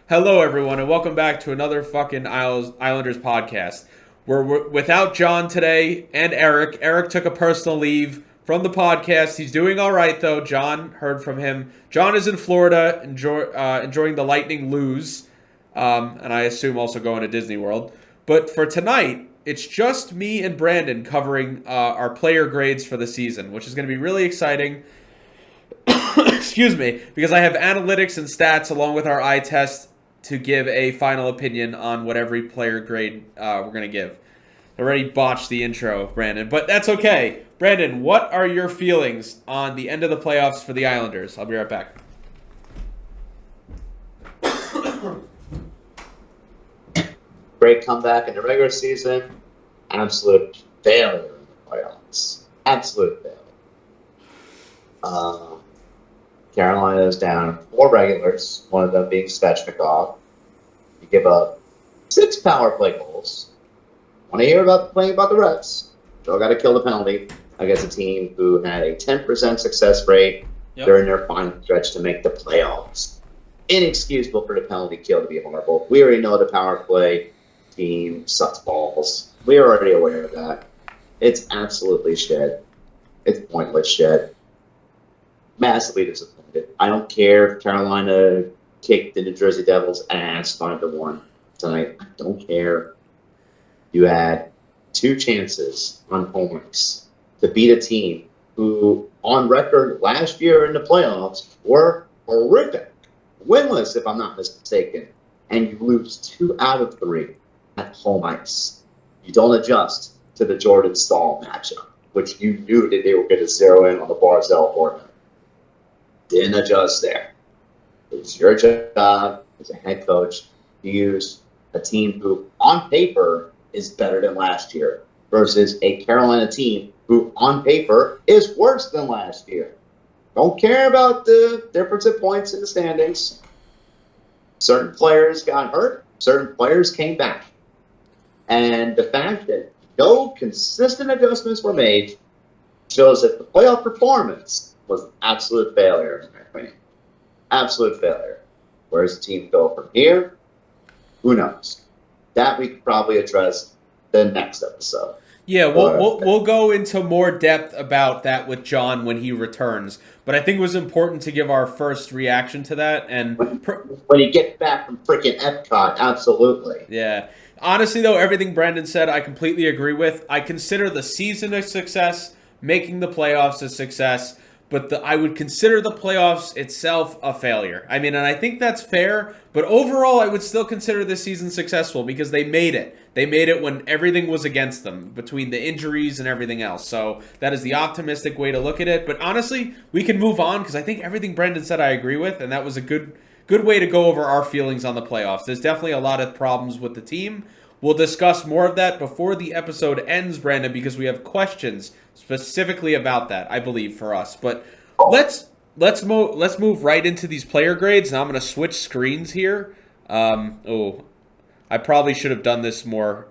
Hello, everyone, and welcome back to another fucking Islanders podcast. We're without John today and Eric. Eric took a personal leave from the podcast. He's doing all right, though. John, heard from him. John is in Florida, enjoying the Lightning lose, and I assume also going to Disney World. But for tonight, it's just me and Brandon covering our player grades for the season, which is going to be really exciting. Excuse me, because I have analytics and stats along with our eye test to give a final opinion on what every player grade we're going to give. I already botched the intro, Brandon, but that's okay. Brandon, what are your feelings on the end of the playoffs for the Islanders? I'll be right back. Great comeback in the regular season. Absolute failure in the playoffs. Absolute failure. Carolina is down 4 regulars, one of them being Svechnikov. You give up 6 power play goals. Want to hear about playing about the refs? Still got to kill the penalty against a team who had a 10% success rate during their final stretch to make the playoffs. Inexcusable for the penalty kill to be horrible. We already know the power play team sucks balls. We're already aware of that. It's absolutely shit. It's pointless shit. Massively disappointed. I don't care if Carolina kicked the New Jersey Devils ass 5-1 tonight. I don't care. You had 2 chances on home ice to beat a team who, on record last year in the playoffs, were horrific. Winless, if I'm not mistaken. And you lose 2 out of 3 at home ice. You don't adjust to the Jordan Staal matchup, which you knew that they were going to zero in on the Barzal formula. Didn't adjust there. It's your job as a head coach to use a team who, on paper, is better than last year versus a Carolina team who, on paper, is worse than last year. Don't care about the difference in points in the standings. Certain players got hurt. Certain players came back. And the fact that no consistent adjustments were made shows that the playoff performance was an absolute failure, in my opinion. Absolute failure. Where does the team go from here? Who knows? That we could probably address the next episode. Yeah, we'll go into more depth about that with John when he returns. But I think it was important to give our first reaction to that. And when he gets back from freaking Epcot, absolutely. Yeah. Honestly, though, everything Brandon said, I completely agree with. I consider the season a success, making the playoffs a success. But I would consider the playoffs itself a failure. I mean, and I think that's fair. But overall, I would still consider this season successful because they made it. They made it when everything was against them, between the injuries and everything else. So that is the optimistic way to look at it. But honestly, we can move on because I think everything Brendan said I agree with. And that was a good way to go over our feelings on the playoffs. There's definitely a lot of problems with the team. We'll discuss more of that before the episode ends, Brandon, because we have questions specifically about that, I believe, for us. But let's move right into these player grades. Now I'm going to switch screens here. I probably should have done this more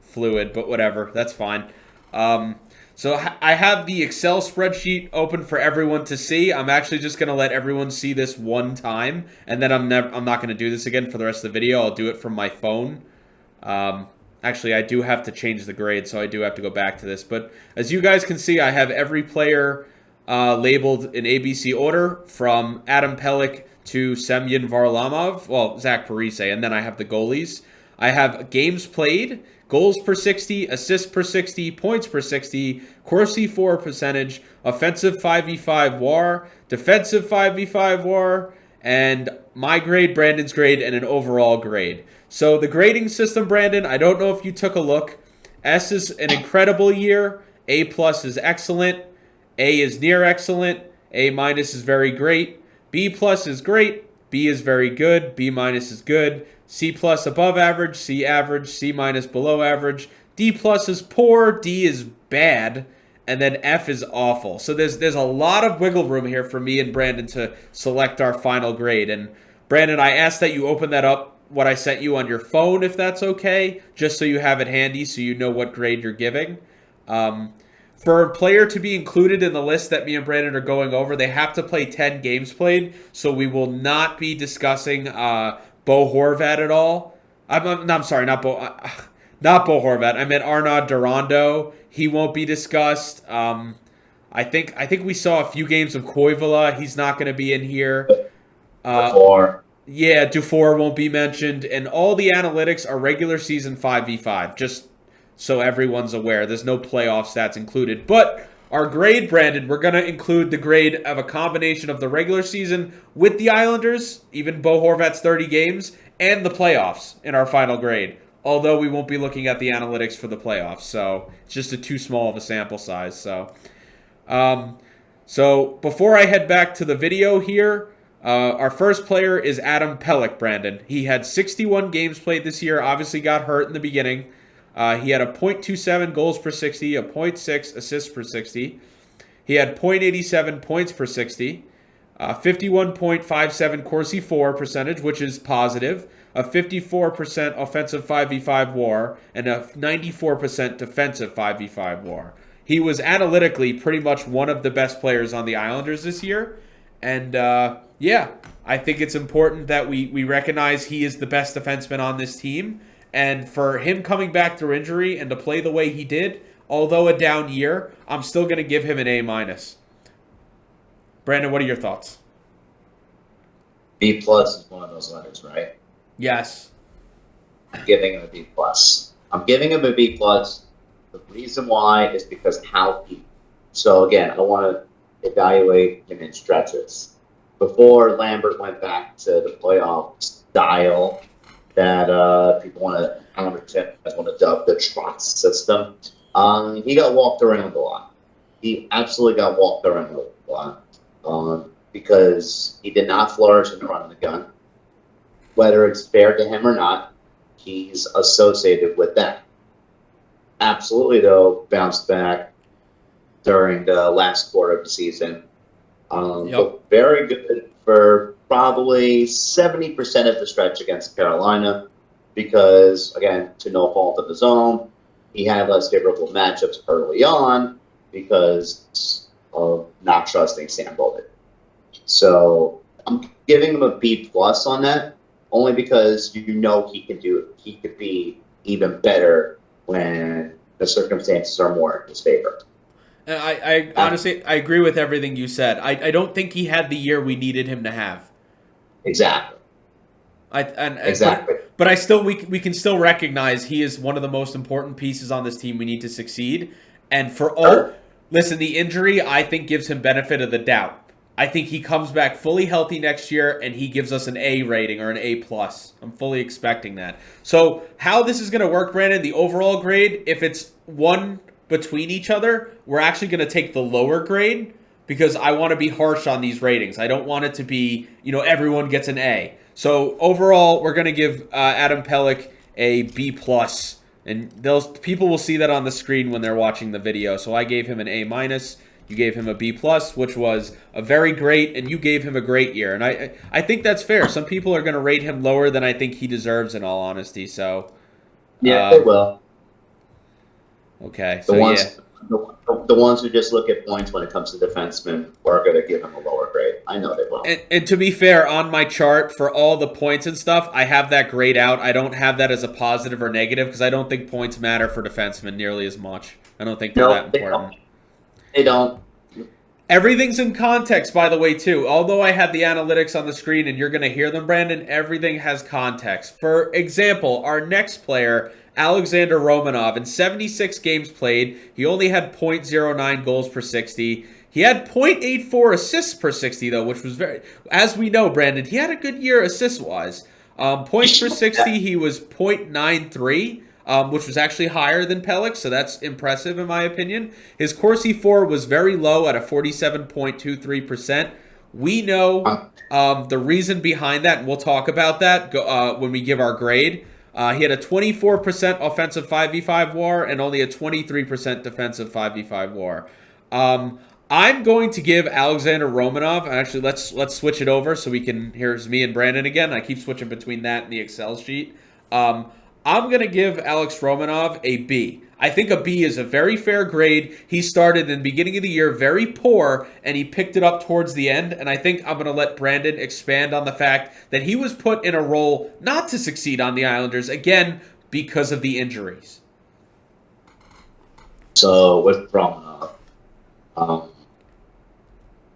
fluid, but whatever. That's fine. So I have the Excel spreadsheet open for everyone to see. I'm actually just going to let everyone see this one time, and then I'm not going to do this again for the rest of the video. I'll do it from my phone. Actually, I do have to change the grade, so I do have to go back to this. But as you guys can see, I have every player labeled in ABC order from Adam Pelech to Semyon Varlamov. Well, Zach Parise, and then I have the goalies. I have games played, goals per 60, assists per 60, points per 60, Corsi for percentage, offensive 5v5 WAR, defensive 5v5 WAR, and my grade, Brandon's grade, and an overall grade. So the grading system, Brandon, I don't know if you took a look. S is an incredible year. A+ is excellent. A is near excellent. A- is very great. B+ is great. B is very good. B- is good. C+ above average. C average. C- below average. D+ is poor. D is bad. And then F is awful. So there's a lot of wiggle room here for me and Brandon to select our final grade. And Brandon, I ask that you open that up, what I sent you on your phone, if that's okay, just so you have it handy so you know what grade you're giving. For a player to be included in the list that me and Brandon are going over, they have to play 10 games played, so we will not be discussing Bo Horvat at all. I'm sorry, not not Bo Horvat. I meant Arnaud Durando. He won't be discussed. I think we saw a few games of Koivula. He's not going to be in here. Before. Yeah, Dufour won't be mentioned, and all the analytics are regular season 5v5. Just so everyone's aware, there's no playoff stats included. But our grade, Brandon, we're going to include the grade of a combination of the regular season with the Islanders, even Bo Horvat's 30 games, and the playoffs in our final grade. Although we won't be looking at the analytics for the playoffs, so it's just too small of a sample size. So before I head back to the video here, our first player is Adam Pelech, Brandon. He had 61 games played this year, obviously got hurt in the beginning. He had a .27 goals per 60, a .6 assists per 60. He had .87 points per 60, 51.57 Corsi 4 percentage, which is positive, a 54% offensive 5v5 WAR, and a 94% defensive 5v5 WAR. He was analytically pretty much one of the best players on the Islanders this year. And yeah, I think it's important that we recognize he is the best defenseman on this team. And for him coming back through injury and to play the way he did, although a down year, I'm still going to give him an A-. Brandon, what are your thoughts? B plus is one of those letters, right? Yes. I'm giving him a B plus. I'm giving him a B plus. The reason why is because how he. So again, I want to evaluate him in stretches. Before Lambert went back to the playoff style that people want to dub the trot system, he got walked around a lot. He absolutely got walked around a lot because he did not flourish in the run of the gun. Whether it's fair to him or not, he's associated with that. Absolutely, though, bounced back during the last quarter of the season. Looked very good for probably 70% of the stretch against Carolina because, again, to no fault of his own, he had less favorable matchups early on because of not trusting Sam Bolden. So I'm giving him a B plus on that, only because he could be even better when the circumstances are more in his favor. I honestly, I agree with everything you said. I don't think he had the year we needed him to have. Exactly. Exactly. But I still, we can still recognize he is one of the most important pieces on this team. We need to succeed. And for all, listen, the injury, I think, gives him benefit of the doubt. I think he comes back fully healthy next year, and he gives us an A rating or an A+. I'm fully expecting that. So how this is going to work, Brandon, the overall grade, if it's one between each other, we're actually going to take the lower grade because I want to be harsh on these ratings. I don't want it to be, everyone gets an A. So overall, we're going to give Adam Pelech a B+. And people will see that on the screen when they're watching the video. So I gave him an A-. You gave him a B+, which was a very great, and you gave him a great year. And I think that's fair. Some people are going to rate him lower than I think he deserves, in all honesty. So yeah, they will. Okay. The ones who just look at points when it comes to defensemen are going to give him a lower grade. I know they will. And to be fair, on my chart for all the points and stuff, I have that grade out. I don't have that as a positive or negative because I don't think points matter for defensemen nearly as much. I don't think they're that important. They don't. Everything's in context, by the way, too. Although I had the analytics on the screen and you're going to hear them, Brandon, everything has context. For example, our next player, Alexander Romanov, in 76 games played, he only had .09 goals per 60. He had .84 assists per 60, though, which was very... As we know, Brandon, he had a good year assist-wise. Points per 60, he was .93. Which was actually higher than Pelech, so that's impressive in my opinion. His Corsi 4 was very low at a 47.23%. We know the reason behind that, and we'll talk about that when we give our grade. He had a 24% offensive 5v5 WAR and only a 23% defensive 5v5 WAR. I'm going to give Alexander Romanov, actually let's switch it over so we can, here's me and Brandon again. I keep switching between that and the Excel sheet. I'm going to give Alex Romanov a B. I think a B is a very fair grade. He started in the beginning of the year very poor, and he picked it up towards the end. And I think I'm going to let Brandon expand on the fact that he was put in a role not to succeed on the Islanders, again, because of the injuries. So with Romanov, um,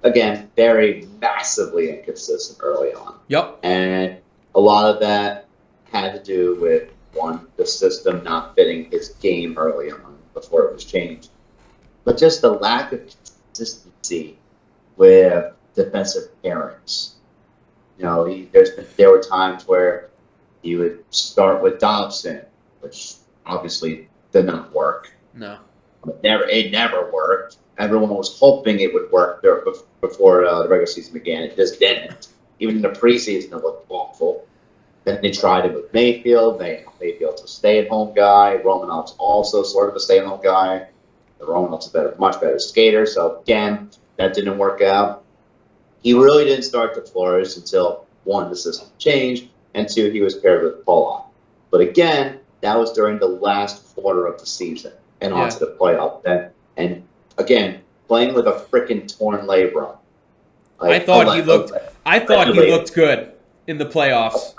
again, very massively inconsistent early on. Yep. And a lot of that had to do with, one, the system not fitting his game early on before it was changed. But just the lack of consistency with defensive pairings. You know, there were times where he would start with Dobson, which obviously did not work. No. It never worked. Everyone was hoping it would work before the regular season began. It just didn't. Even in the preseason, it looked awful. Then they tried it with Mayfield. Mayfield's a stay-at-home guy. Romanov's also sort of a stay-at-home guy. Romanov's a much better skater. So, again, that didn't work out. He really didn't start to flourish until, one, the system changed, and two, he was paired with Pollock. But again, that was during the last quarter of the season and onto the playoff. And again, playing with a freaking torn labrum. I thought he looked good in the playoffs.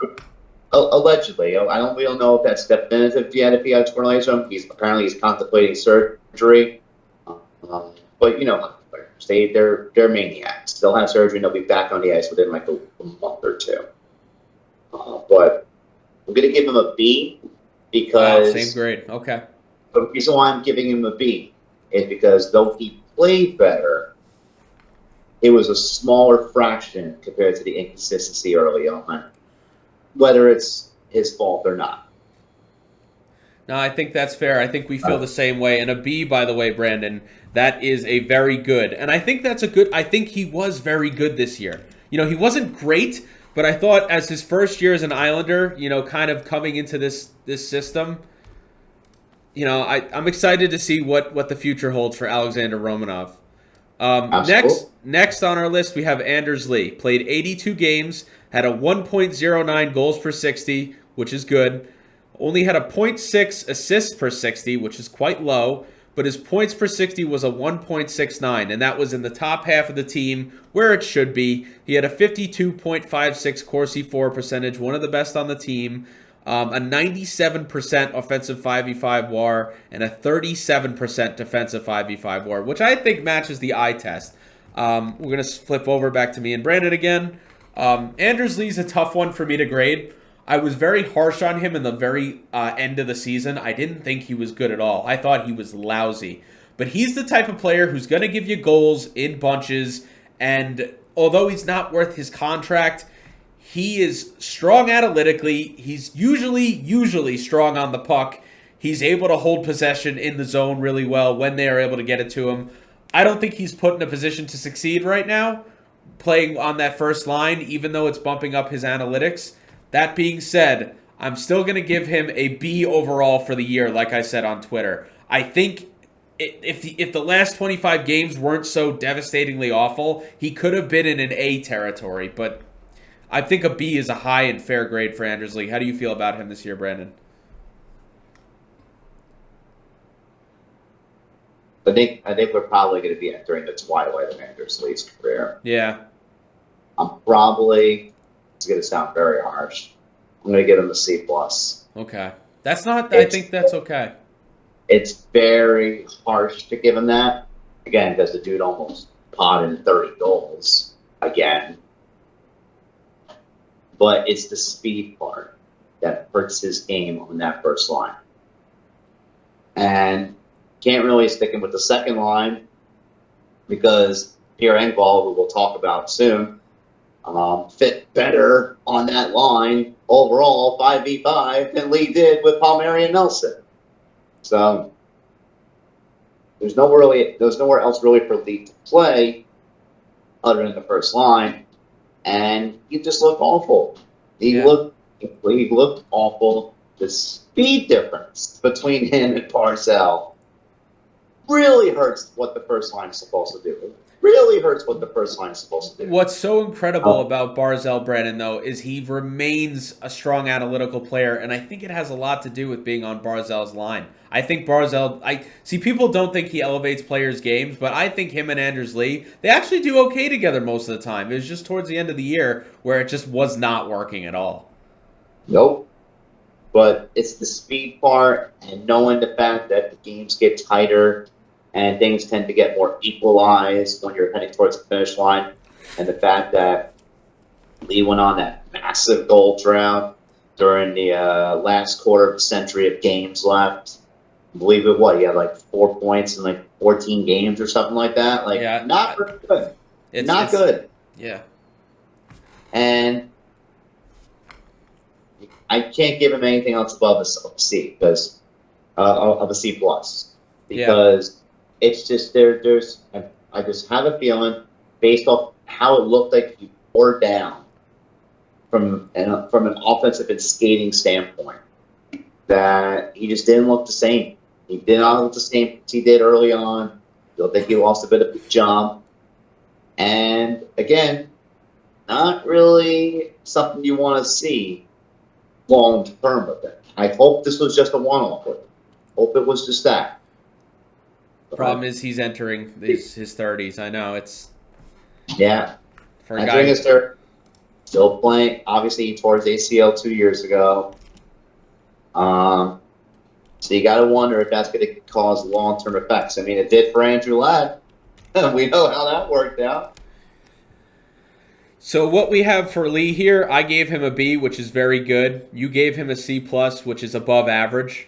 Allegedly, we don't know if that's definitive yet. If he had torn labrum, he's contemplating surgery. But you know, they're maniacs. They'll have surgery and they'll be back on the ice within like a month or two. But I'm going to give him a B because same grade. Okay. The reason why I'm giving him a B is because though he played better, it was a smaller fraction compared to the inconsistency early on, whether it's his fault or not. No, I think that's fair. I think we feel the same way. And a B, by the way, Brandon, that is a very good. And I think that's a good. I think he was very good this year. You know, he wasn't great, but I thought as his first year as an Islander, you know, kind of coming into this system, you know, I'm excited to see what the future holds for Alexander Romanov. Next on our list, we have Anders Lee. Played 82 games, had a 1.09 goals per 60, which is good. Only had a 0.6 assists per 60, which is quite low, but his points per 60 was a 1.69, and that was in the top half of the team where it should be. He had a 52.56 Corsi 4 percentage, one of the best on the team, a 97% offensive 5v5 WAR, and a 37% defensive 5v5 WAR, which I think matches the eye test. We're going to flip over back to me and Brandon again. Anders Lee's a tough one for me to grade. I was very harsh on him in the very end of the season. I didn't think he was good at all. I thought he was lousy. But he's the type of player who's going to give you goals in bunches, and although he's not worth his contract, he is strong analytically. He's usually strong on the puck. He's able to hold possession in the zone really well when they are able to get it to him. I don't think he's put in a position to succeed right now, playing on that first line, even though it's bumping up his analytics. That being said, I'm still going to give him a B overall for the year, like I said on Twitter. I think if the last 25 games weren't so devastatingly awful, he could have been in an A territory, but I think a B is a high and fair grade for Anders Lee. How do you feel about him this year, Brandon? I think we're probably going to be entering the twilight of Anders Lee's career. Yeah. It's going to sound very harsh. I'm going to give him a C+. Okay. I think that's okay. It's very harsh to give him that. Again, because the dude almost potted 30 goals again. But it's the speed part that hurts his game on that first line. And can't really stick him with the second line because Pierre Engvall, who we'll talk about soon, fit better on that line overall 5v5 than Lee did with Palmieri and Nelson. So there's nowhere else really for Lee to play other than the first line, and he just looked awful. He looked awful. The speed difference between him and Parcell really hurts what the first line is supposed to do. really hurts what the first line is supposed to do. What's so incredible about Barzell, Brennan, though, is he remains a strong analytical player, and I think it has a lot to do with being on Barzell's line. I think Barzell, I see people don't think he elevates players' games, but I think him and Anders Lee, they actually do okay together most of the time. It was just towards the end of the year where it just was not working at all. Nope. But it's the speed part and knowing the fact that the games get tighter and things tend to get more equalized when you're heading towards the finish line. And the fact that Lee went on that massive goal drought during the last quarter of a century of games left. I believe it what? He had like 4 points in like 14 games or something like that. Like, Yeah, not very good. Not good. Yeah. And I can't give him anything else above a C because of a C plus because it's just there's I just have a feeling based off how it looked like he tore down from an offensive and skating standpoint that he just didn't look the same. He did not look the same as he did early on. I feel like he lost a bit of the jump, and again, not really something you want to see long term with it. I hope this was just a one-off with him. Hope it was just that. Problem is he's entering his 30s. I know it's for a guy his 30s, still playing. Obviously, he tore his ACL 2 years ago. So you got to wonder if that's going to cause long-term effects. I mean, it did for Andrew Ladd. We know how that worked out. So what we have for Lee here, I gave him a B, which is very good. You gave him a C+, which is above average.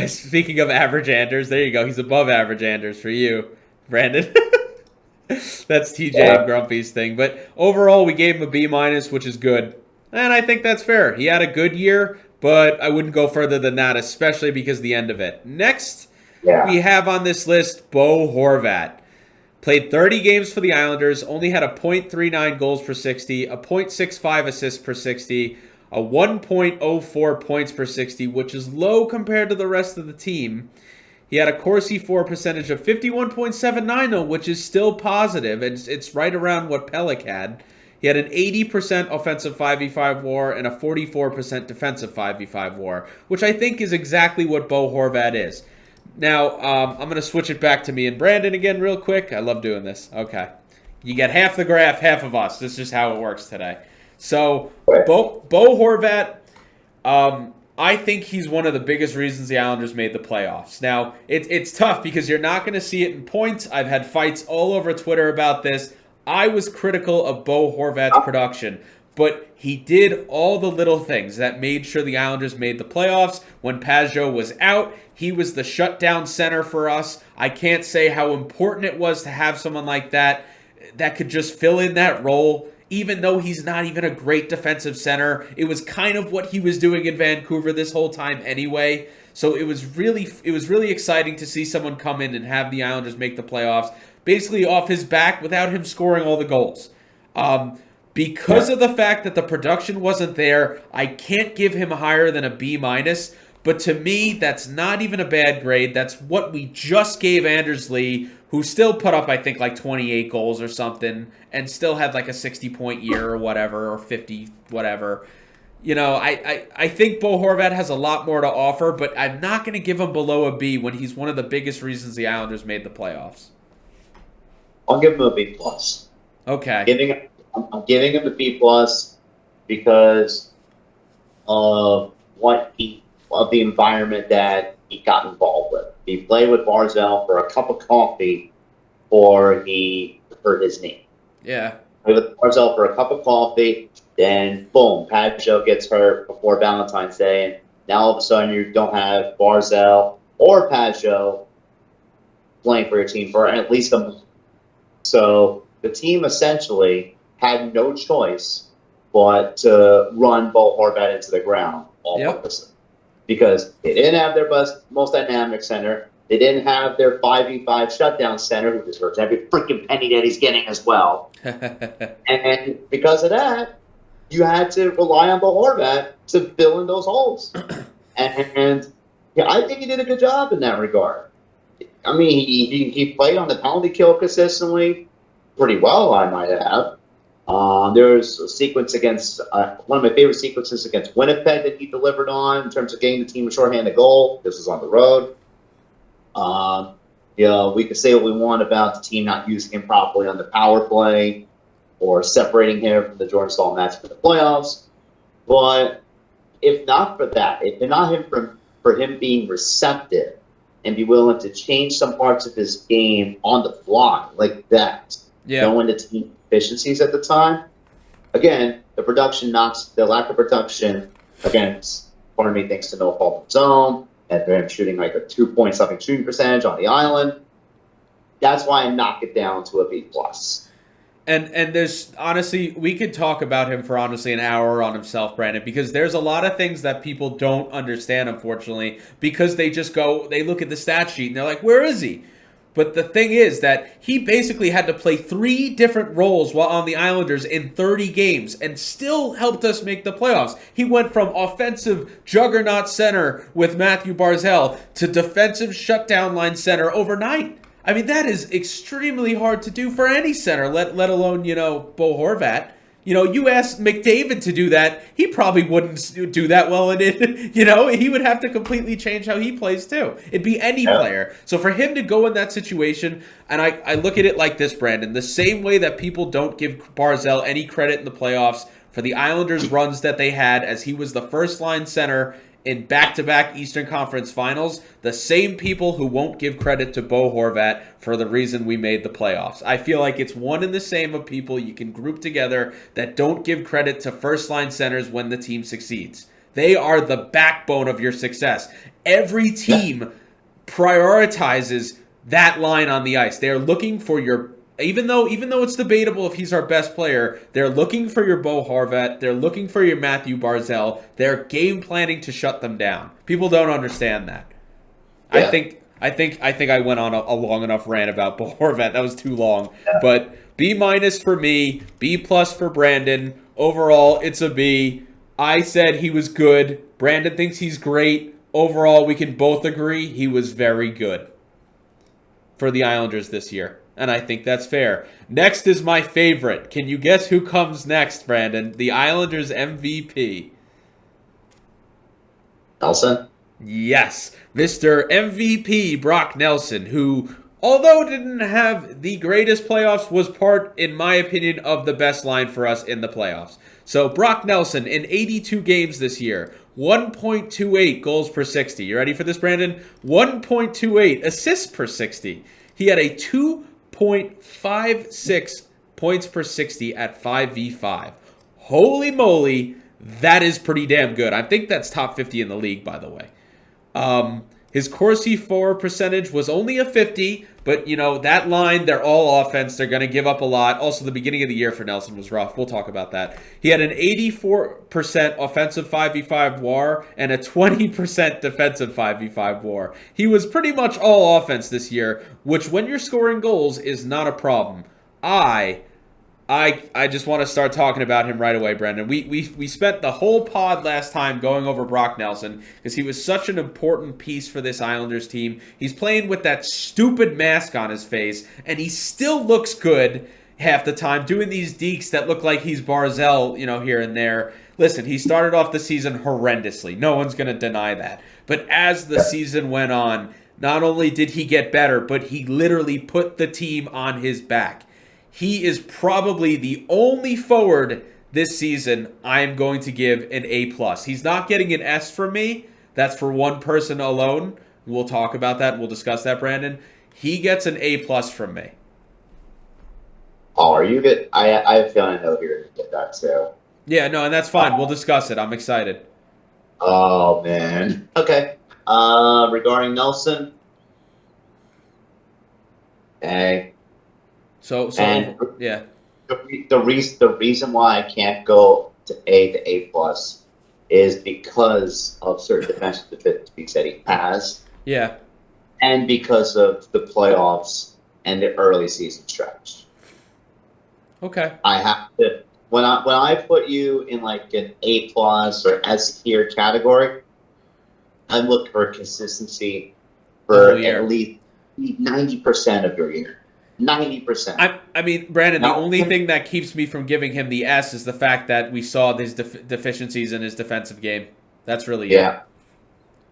Speaking of average Anders, there you go. He's above average Anders for you, Brandon. That's TJ and Grumpy's thing. But overall, we gave him a B-, which is good. And I think that's fair. He had a good year, but I wouldn't go further than that, especially because of the end of it. Next, we have on this list Bo Horvat. Played 30 games for the Islanders, only had a .39 goals per 60, a .65 assists per 60, a 1.04 points per 60, which is low compared to the rest of the team. He had a Corsi for percentage of 51.79, though, which is still positive. It's right around what Pelech had. He had an 80% offensive 5v5 WAR and a 44% defensive 5v5 WAR, which I think is exactly what Bo Horvat is. Now, I'm going to switch it back to me and Brandon again real quick. I love doing this. Okay. You get half the graph, half of us. This is just how it works today. So, Bo Horvat, I think he's one of the biggest reasons the Islanders made the playoffs. Now, it's tough because you're not going to see it in points. I've had fights all over Twitter about this. I was critical of Bo Horvat's production, but he did all the little things that made sure the Islanders made the playoffs. When Pajot was out, he was the shutdown center for us. I can't say how important it was to have someone like that could just fill in that role, even though he's not even a great defensive center. It was kind of what he was doing in Vancouver this whole time anyway. So it was really exciting to see someone come in and have the Islanders make the playoffs, basically off his back without him scoring all the goals. Because of the fact that the production wasn't there, I can't give him higher than a B-. But to me, that's not even a bad grade. That's what we just gave Anders Lee, who still put up, I think, like 28 goals or something, and still had like a 60-point year or whatever, or 50, whatever. You know, I think Bo Horvat has a lot more to offer, but I'm not going to give him below a B when he's one of the biggest reasons the Islanders made the playoffs. I'll give him a B+. Okay. I'm giving him a B+ because of the environment that he got involved with. He played with Barzell for a cup of coffee before he hurt his knee. Yeah. Played with Barzell for a cup of coffee, then boom, Pajot gets hurt before Valentine's Day, and now all of a sudden you don't have Barzell or Pajot playing for your team for at least a month. So the team essentially had no choice but to run Bo Horvat into the ground all purposes. Because they didn't have their most dynamic center. They didn't have their 5v5 shutdown center, who deserves every freaking penny that he's getting as well. And because of that, you had to rely on Bo Horvat to fill in those holes. And I think he did a good job in that regard. I mean, he played on the penalty kill consistently, pretty well, I might add. There's a sequence against one of my favorite sequences against Winnipeg that he delivered on in terms of getting the team a shorthanded goal. This was on the road. We could say what we want about the team not using him properly on the power play or separating him from the Jordan Staal match for the playoffs. But if not for that, if not him for him being receptive and be willing to change some parts of his game on the fly like that, knowing the team efficiencies at the time, again, the lack of production, again, part of me thinks to no fault of his own, and for him shooting like a 2-point-something shooting percentage on the island. That's why I knock it down to a B+. And there's honestly, we could talk about him for honestly an hour on himself, Brandon, because there's a lot of things that people don't understand, unfortunately, because they look at the stat sheet and they're like, where is he? But the thing is that he basically had to play 3 different roles while on the Islanders in 30 games and still helped us make the playoffs. He went from offensive juggernaut center with Matthew Barzal to defensive shutdown line center overnight. I mean, that is extremely hard to do for any center, let alone, Bo Horvat. You ask McDavid to do that, he probably wouldn't do that well, and he would have to completely change how he plays too. It'd be any player. So for him to go in that situation, and I look at it like this, Brandon, the same way that people don't give Barzal any credit in the playoffs for the Islanders' runs that they had as he was the first-line center in back-to-back Eastern Conference Finals, the same people who won't give credit to Bo Horvat for the reason we made the playoffs. I feel like it's one and the same of people you can group together that don't give credit to first-line centers when the team succeeds. They are the backbone of your success. Every team prioritizes that line on the ice. They're looking for your... Even though it's debatable if he's our best player, they're looking for your Bo Horvat. They're looking for your Matthew Barzal. They're game planning to shut them down. People don't understand that. Yeah. I think I went on a long enough rant about Bo Horvat. That was too long. Yeah. But B- for me, B+ for Brandon. Overall, it's a B. I said he was good. Brandon thinks he's great. Overall, we can both agree he was very good for the Islanders this year. And I think that's fair. Next is my favorite. Can you guess who comes next, Brandon? The Islanders MVP. Nelson? Yes. Mr. MVP Brock Nelson, who, although didn't have the greatest playoffs, was part, in my opinion, of the best line for us in the playoffs. So Brock Nelson, in 82 games this year, 1.28 goals per 60. You ready for this, Brandon? 1.28 assists per 60. He had a 2.56 points per 60 at 5v5. Holy moly, that is pretty damn good. I think that's top 50 in the league, by the way. His Corsi for percentage was only a 50, but, that line, they're all offense. They're going to give up a lot. Also, the beginning of the year for Nelson was rough. We'll talk about that. He had an 84% offensive 5v5 WAR and a 20% defensive 5v5 WAR. He was pretty much all offense this year, which when you're scoring goals is not a problem. I just want to start talking about him right away, Brendan. We spent the whole pod last time going over Brock Nelson because he was such an important piece for this Islanders team. He's playing with that stupid mask on his face, and he still looks good half the time, doing these dekes that look like he's Barzal, here and there. Listen, he started off the season horrendously. No one's going to deny that. But as the season went on, not only did he get better, but he literally put the team on his back. He is probably the only forward this season I am going to give an A+. He's not getting an S from me. That's for one person alone. We'll talk about that. We'll discuss that, Brandon. He gets an A+ from me. Oh, are you good? I have a feeling I know you're going to get that too. Yeah, no, and that's fine. We'll discuss it. I'm excited. Oh, man. Okay. Regarding Nelson. Hey. So yeah. The reason why I can't go to A plus is because of certain defensive deficiencies that he has. Yeah. And because of the playoffs and the early season stretch. Okay. I have to when I put you in like an A plus or S tier category, I look for consistency for at least 90% of your year. 90%. I mean, Brandon, the Now, only thing that keeps me from giving him the S is the fact that we saw these deficiencies in his defensive game. That's really it. yeah.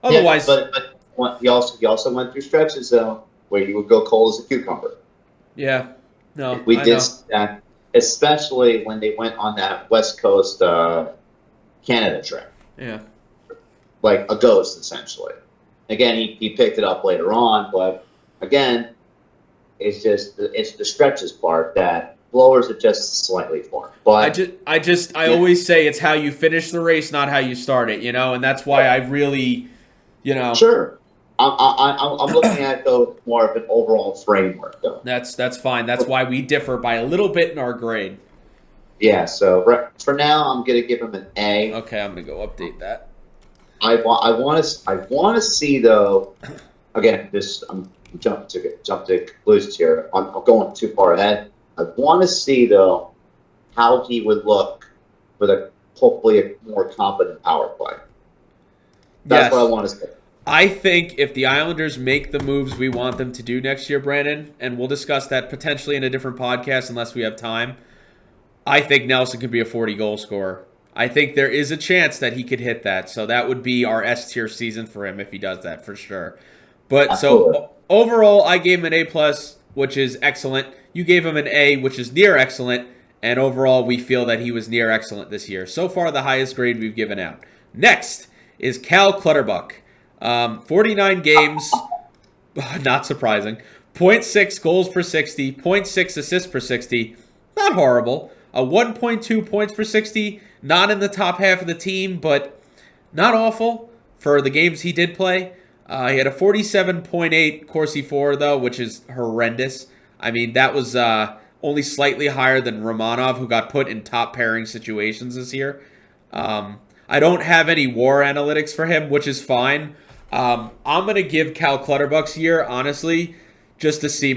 Otherwise, But he also went through stretches, though, where you would go cold as a cucumber. yeah. No, We I did know. that, especially when they went on that West Coast Canada trip. Yeah. Like a ghost, essentially. Again, he picked it up later on, but again, it's the stretches part that blowers are just slightly for. But I always say it's how you finish the race, not how you start it, and that's why I really, sure, I'm looking at though more of an overall framework though. That's fine. That's why we differ by a little bit in our grade. Yeah. So for now, I'm gonna give him an A. Okay, I'm gonna go update that. I want to see though. Again, I'm jump to conclusions here. I'm going too far ahead. I want to see though how he would look with hopefully a more competent power play. That's what I want to see. I think if the Islanders make the moves we want them to do next year, Brandon, and we'll discuss that potentially in a different podcast unless we have time, I think Nelson could be a 40-goal scorer. I think there is a chance that he could hit that. So that would be our S-tier season for him if he does that, for sure. But so overall, I gave him an A+, which is excellent. You gave him an A, which is near excellent. And overall, we feel that he was near excellent this year. So far, the highest grade we've given out. Next is Cal Clutterbuck. 49 games, not surprising. 0.6 goals per 60, 0.6 assists per 60. Not horrible. 1.2 points per 60. Not in the top half of the team, but not awful for the games he did play. He had a 47.8 Corsi 4, though, which is horrendous. I mean, that was only slightly higher than Romanov, who got put in top pairing situations this year. I don't have any WAR analytics for him, which is fine. I'm going to give Cal Clutterbuck's year, honestly, just a C-,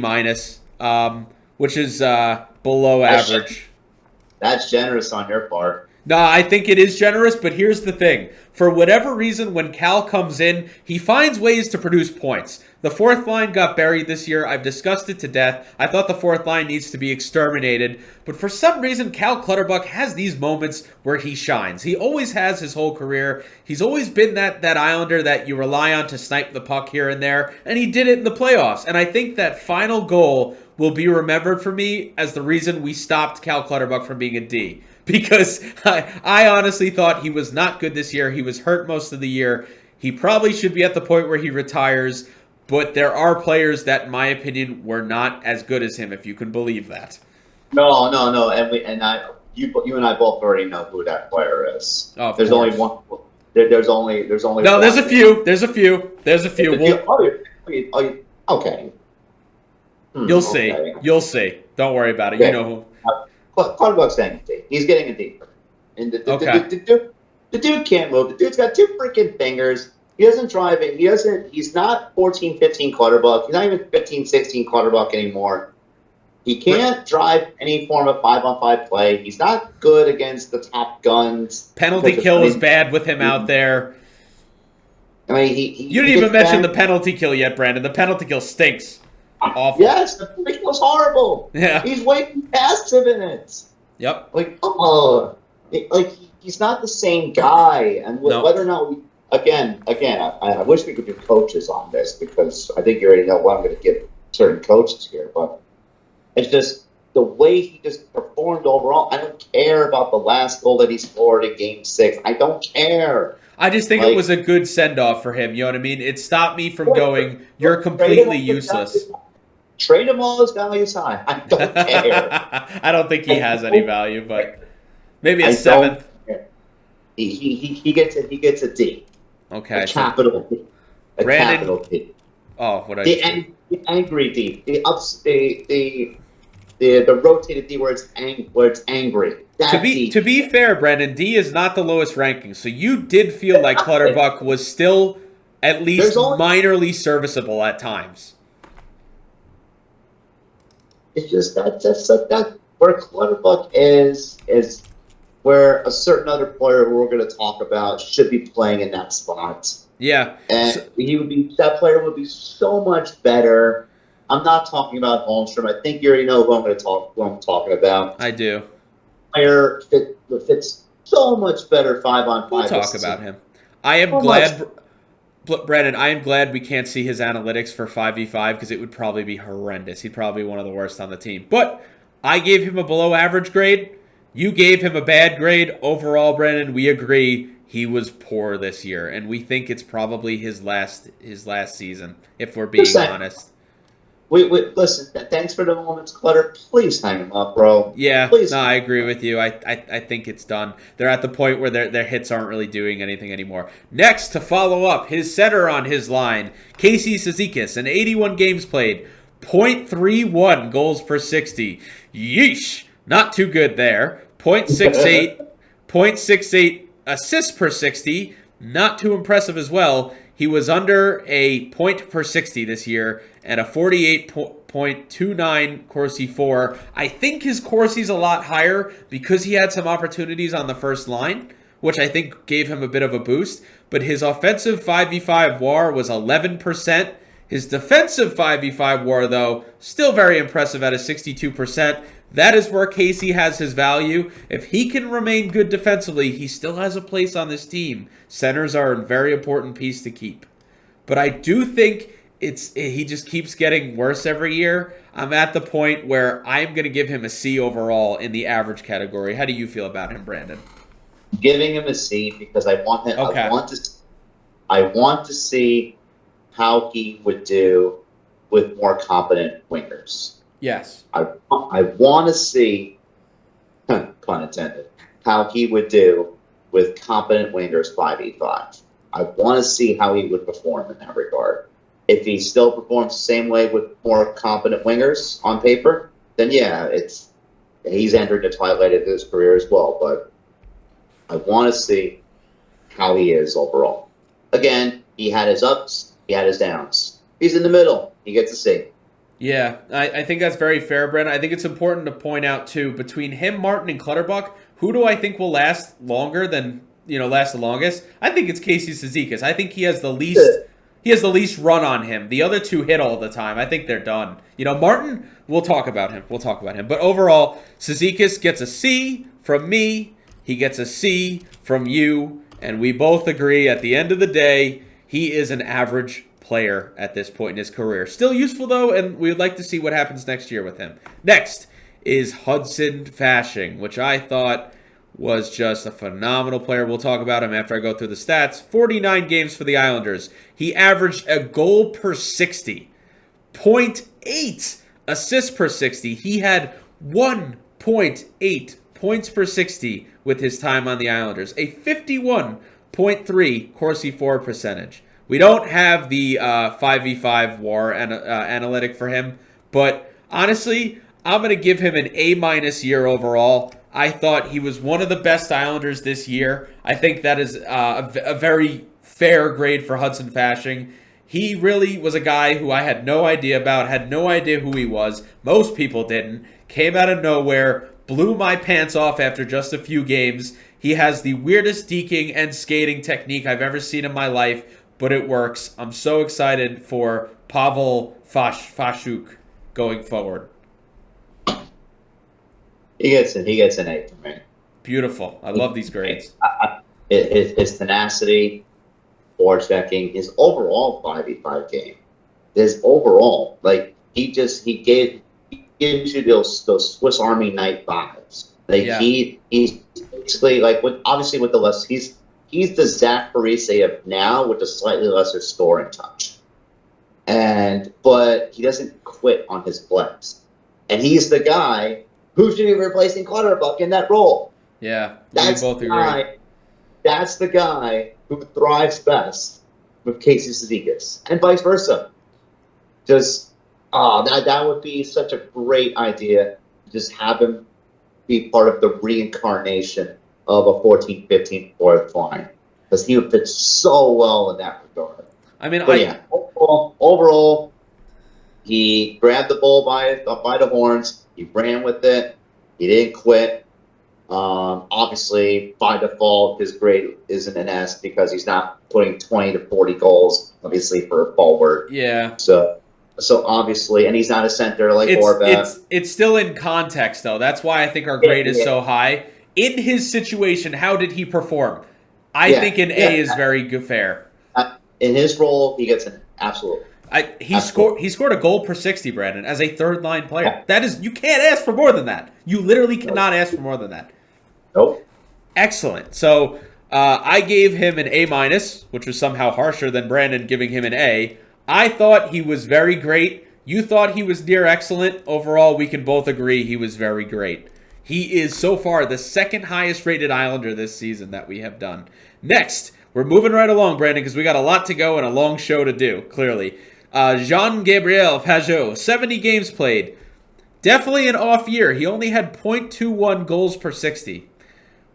which is below average. That's generous on your part. No, I think it is generous, but here's the thing. For whatever reason, when Cal comes in, he finds ways to produce points. The fourth line got buried this year. I've discussed it to death. I thought the fourth line needs to be exterminated. But for some reason, Cal Clutterbuck has these moments where he shines. He always has his whole career. He's always been that Islander that you rely on to snipe the puck here and there. And he did it in the playoffs. And I think that final goal will be remembered for me as the reason we stopped Cal Clutterbuck from being a D. Because I honestly thought he was not good this year. He was hurt most of the year. He probably should be at the point where he retires. But there are players that, in my opinion, were not as good as him, if you can believe that. No. You and I both already know who that player is. Oh, there's only one. There's only. No, there's a few. There's a few. Okay. You'll see. You'll see. Don't worry about it. Okay. You know who. Clutterbuck's getting a D. He's getting a D. And the dude can't move. The dude's got two freaking fingers. He doesn't drive it. He's not 14, 15 Clutterbuck. He's not even 15, 16 Clutterbuck anymore. He can't drive any form of 5-on-5 play. He's not good against the top guns. Penalty kill is bad with him out there. I mean, you didn't even mention the penalty kill yet, Brandon. The penalty kill stinks. Awful. Yes, the penalty kill was horrible. Yeah. He's way past 2 minutes. Yep. He's not the same guy. And whether or not Again, I wish we could do coaches on this because I think you already know what I'm going to give certain coaches here. But it's just the way he just performed overall. I don't care about the last goal that he scored in Game 6. I don't care. I just think it was a good send-off for him. You know what I mean? It stopped me from going, you're completely useless. Trade him all his values high. I don't care. I don't think he has any value, but maybe a 7th. He gets a D. Okay. A capital D. Brandon, capital D. Oh, what I the angry D. The rotated D where it's angry. To be fair, Brandon, D is not the lowest ranking. So you did feel like Clutterbuck was still at least minorly serviceable at times. It's just that where Clutterbuck is where a certain other player who we're going to talk about should be playing in that spot. Yeah, and that player would be so much better I'm not talking about Holmstrom. I think you already know who I'm talking about. I do. Player fits so much better 5-on-5. We'll talk about him. I am glad, Brandon, I am glad we can't see his analytics for 5v5 because it would probably be horrendous. He'd probably be one of the worst on the team. But I gave him a below average grade. You gave him a bad grade. Overall, Brandon, we agree he was poor this year, and we think it's probably his last season, if we're being honest. Listen, thanks for the moments, Clutter. Please hang him up, bro. Yeah, Please. no, I agree with you. I think it's done. They're at the point where their hits aren't really doing anything anymore. Next, to follow up, his center on his line, Casey Cizikas, in 81 games played, .31 goals per 60. Yeesh. Not too good there. .68 assists per 60. Not too impressive as well. He was under a point per 60 this year and a 48.29 Corsi 4. I think his Corsi's a lot higher because he had some opportunities on the first line, which I think gave him a bit of a boost. But his offensive 5v5 WAR was 11%. His defensive 5v5 WAR, though, still very impressive at a 62%. That is where Casey has his value. If he can remain good defensively, he still has a place on this team. Centers are a very important piece to keep. But I do think he just keeps getting worse every year. I'm at the point where I'm going to give him a C overall in the average category. How do you feel about him, Brandon? Giving him a C because I want him. Okay. I want to see how he would do with more competent wingers. Yes. I want to see, pun intended, how he would do with competent wingers 5v5. I want to see how he would perform in that regard. If he still performs the same way with more competent wingers on paper, then yeah, he's entered the twilight of his career as well. But I want to see how he is overall. Again, he had his ups, he had his downs. He's in the middle. He gets a C. Yeah, I think that's very fair, Brandon. I think it's important to point out, too, between him, Martin, and Clutterbuck, who do I think will last longer than, last the longest? I think it's Casey Cizikas. I think he has the least run on him. The other two hit all the time. I think they're done. Martin, we'll talk about him. But overall, Cizikas gets a C from me. He gets a C from you. And we both agree at the end of the day, he is an average player at this point in his career. Still useful, though, and we would like to see what happens next year with him. Next is Hudson Fasching, which I thought was just a phenomenal player. We'll talk about him after I go through the stats. 49 games for the Islanders. He averaged a goal per 60. 0.8 assists per 60. He had 1.8 points per 60 with his time on the Islanders. A 51.3 Corsi 4 percentage. We don't have the 5v5 WAR analytic for him, but honestly, I'm going to give him an A- year overall. I thought he was one of the best Islanders this year. I think that is a very fair grade for Hudson Fasching. He really was a guy who I had no idea about, had no idea who he was. Most people didn't. Came out of nowhere, blew my pants off after just a few games. He has the weirdest deking and skating technique I've ever seen in my life, but it works. I'm so excited for Pavel Fashuk going forward. He gets an A for me. Beautiful. I love these grades. His tenacity, forechecking, his overall 5v5 game, his overall, he gives you those Swiss Army knife vibes. He's basically with the less he's the Zach Parise of now with a slightly lesser scoring touch, but he doesn't quit on his flex, and he's the guy who should be replacing Clutterbuck in that role. Yeah, we both agree. That's the guy who thrives best with Casey Cizikas, and vice versa. That would be such a great idea. Just have him be part of the reincarnation of a 14-15 fourth line, because he would fit so well in that regard. Overall, he grabbed the bull by the horns. He ran with it. He didn't quit. Obviously, by default, his grade isn't an S because he's not putting 20 to 40 goals, obviously, for a forward. Yeah. So, So obviously, and he's not a center like It's Horvat. it's still in context though. That's why I think our Yeah, grade is yeah, so high. In his situation, how did he perform? I yeah, think an A yeah. is very good fair. In his role, he gets an absolute, He absolute. scored a goal per 60, Brandon, as a third line player. Yeah. That is, you can't ask for more than that. You literally Nope. cannot ask for more than that. Nope. Excellent. So I gave him an A minus, which was somehow harsher than Brandon giving him an A. I thought he was very great. You thought he was near excellent. Overall, we can both agree he was very great. He is so far the second highest rated Islander this season that we have done. Next, we're moving right along, Brandon, because we got a lot to go and a long show to do, clearly. Jean-Gabriel Pageau, 70 games played. Definitely an off year. He only had .21 goals per 60.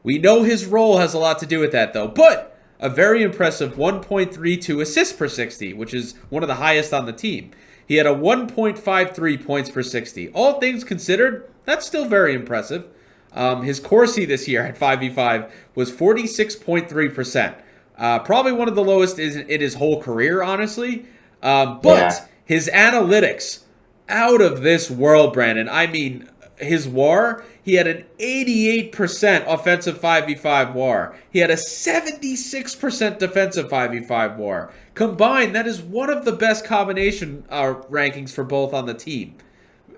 We know his role has a lot to do with that, though. But a very impressive 1.32 assists per 60, which is one of the highest on the team. He had a 1.53 points per 60. All things considered, that's still very impressive. His Corsi this year at 5v5 was 46.3%. Probably one of the lowest in his whole career, honestly. But Yeah. his analytics, out of this world, Brandon. I mean, his WAR, he had an 88% offensive 5v5 WAR. He had a 76% defensive 5v5 WAR. Combined, that is one of the best combination rankings for both on the team.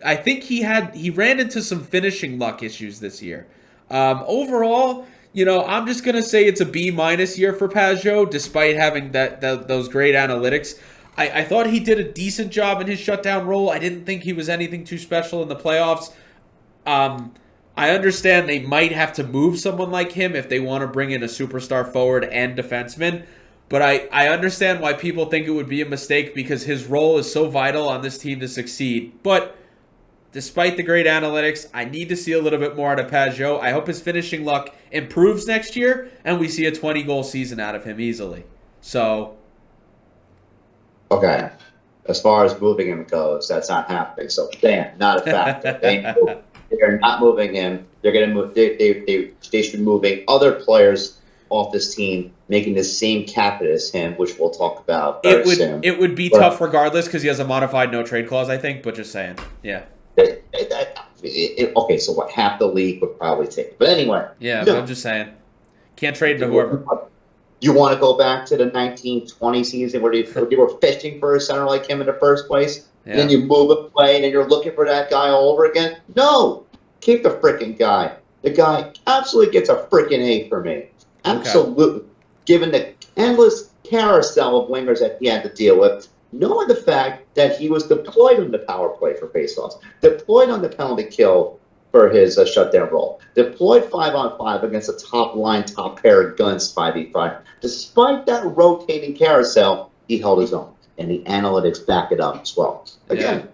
I think he ran into some finishing luck issues this year. Overall, I'm just gonna say it's a B minus year for Pageau, despite having those great analytics. I thought he did a decent job in his shutdown role. I didn't think he was anything too special in the playoffs. I understand they might have to move someone like him if they want to bring in a superstar forward and defenseman. But I understand why people think it would be a mistake because his role is so vital on this team to succeed. But despite the great analytics, I need to see a little bit more out of Pageau. I hope his finishing luck improves next year and we see a 20-goal season out of him easily. So, Okay. As far as moving him goes, that's not happening. So, damn, not a factor. They're not moving him. They're going to move. They should be moving other players off this team, making the same cap as him, which we'll talk about very soon. It would be tough regardless because he has a modified no trade clause, I think. But just saying, yeah. Okay, so what? Half the league would probably take it. But anyway. Yeah, but I'm just saying. Can't trade to whoever. You want to go back to the 1920 season where you were fishing for a center like him in the first place? Yeah. And then you move a play and then you're looking for that guy all over again? No! Keep the freaking guy. The guy absolutely gets a freaking A for me. Absolutely. Okay. Given the endless carousel of wingers that he had to deal with, knowing the fact that he was deployed on the power play for faceoffs, deployed on the penalty kill for his shutdown role, deployed 5-on-5 against a top-line, top-pair of guns 5v5. Despite that rotating carousel, he held his own, and the analytics back it up as well. Again,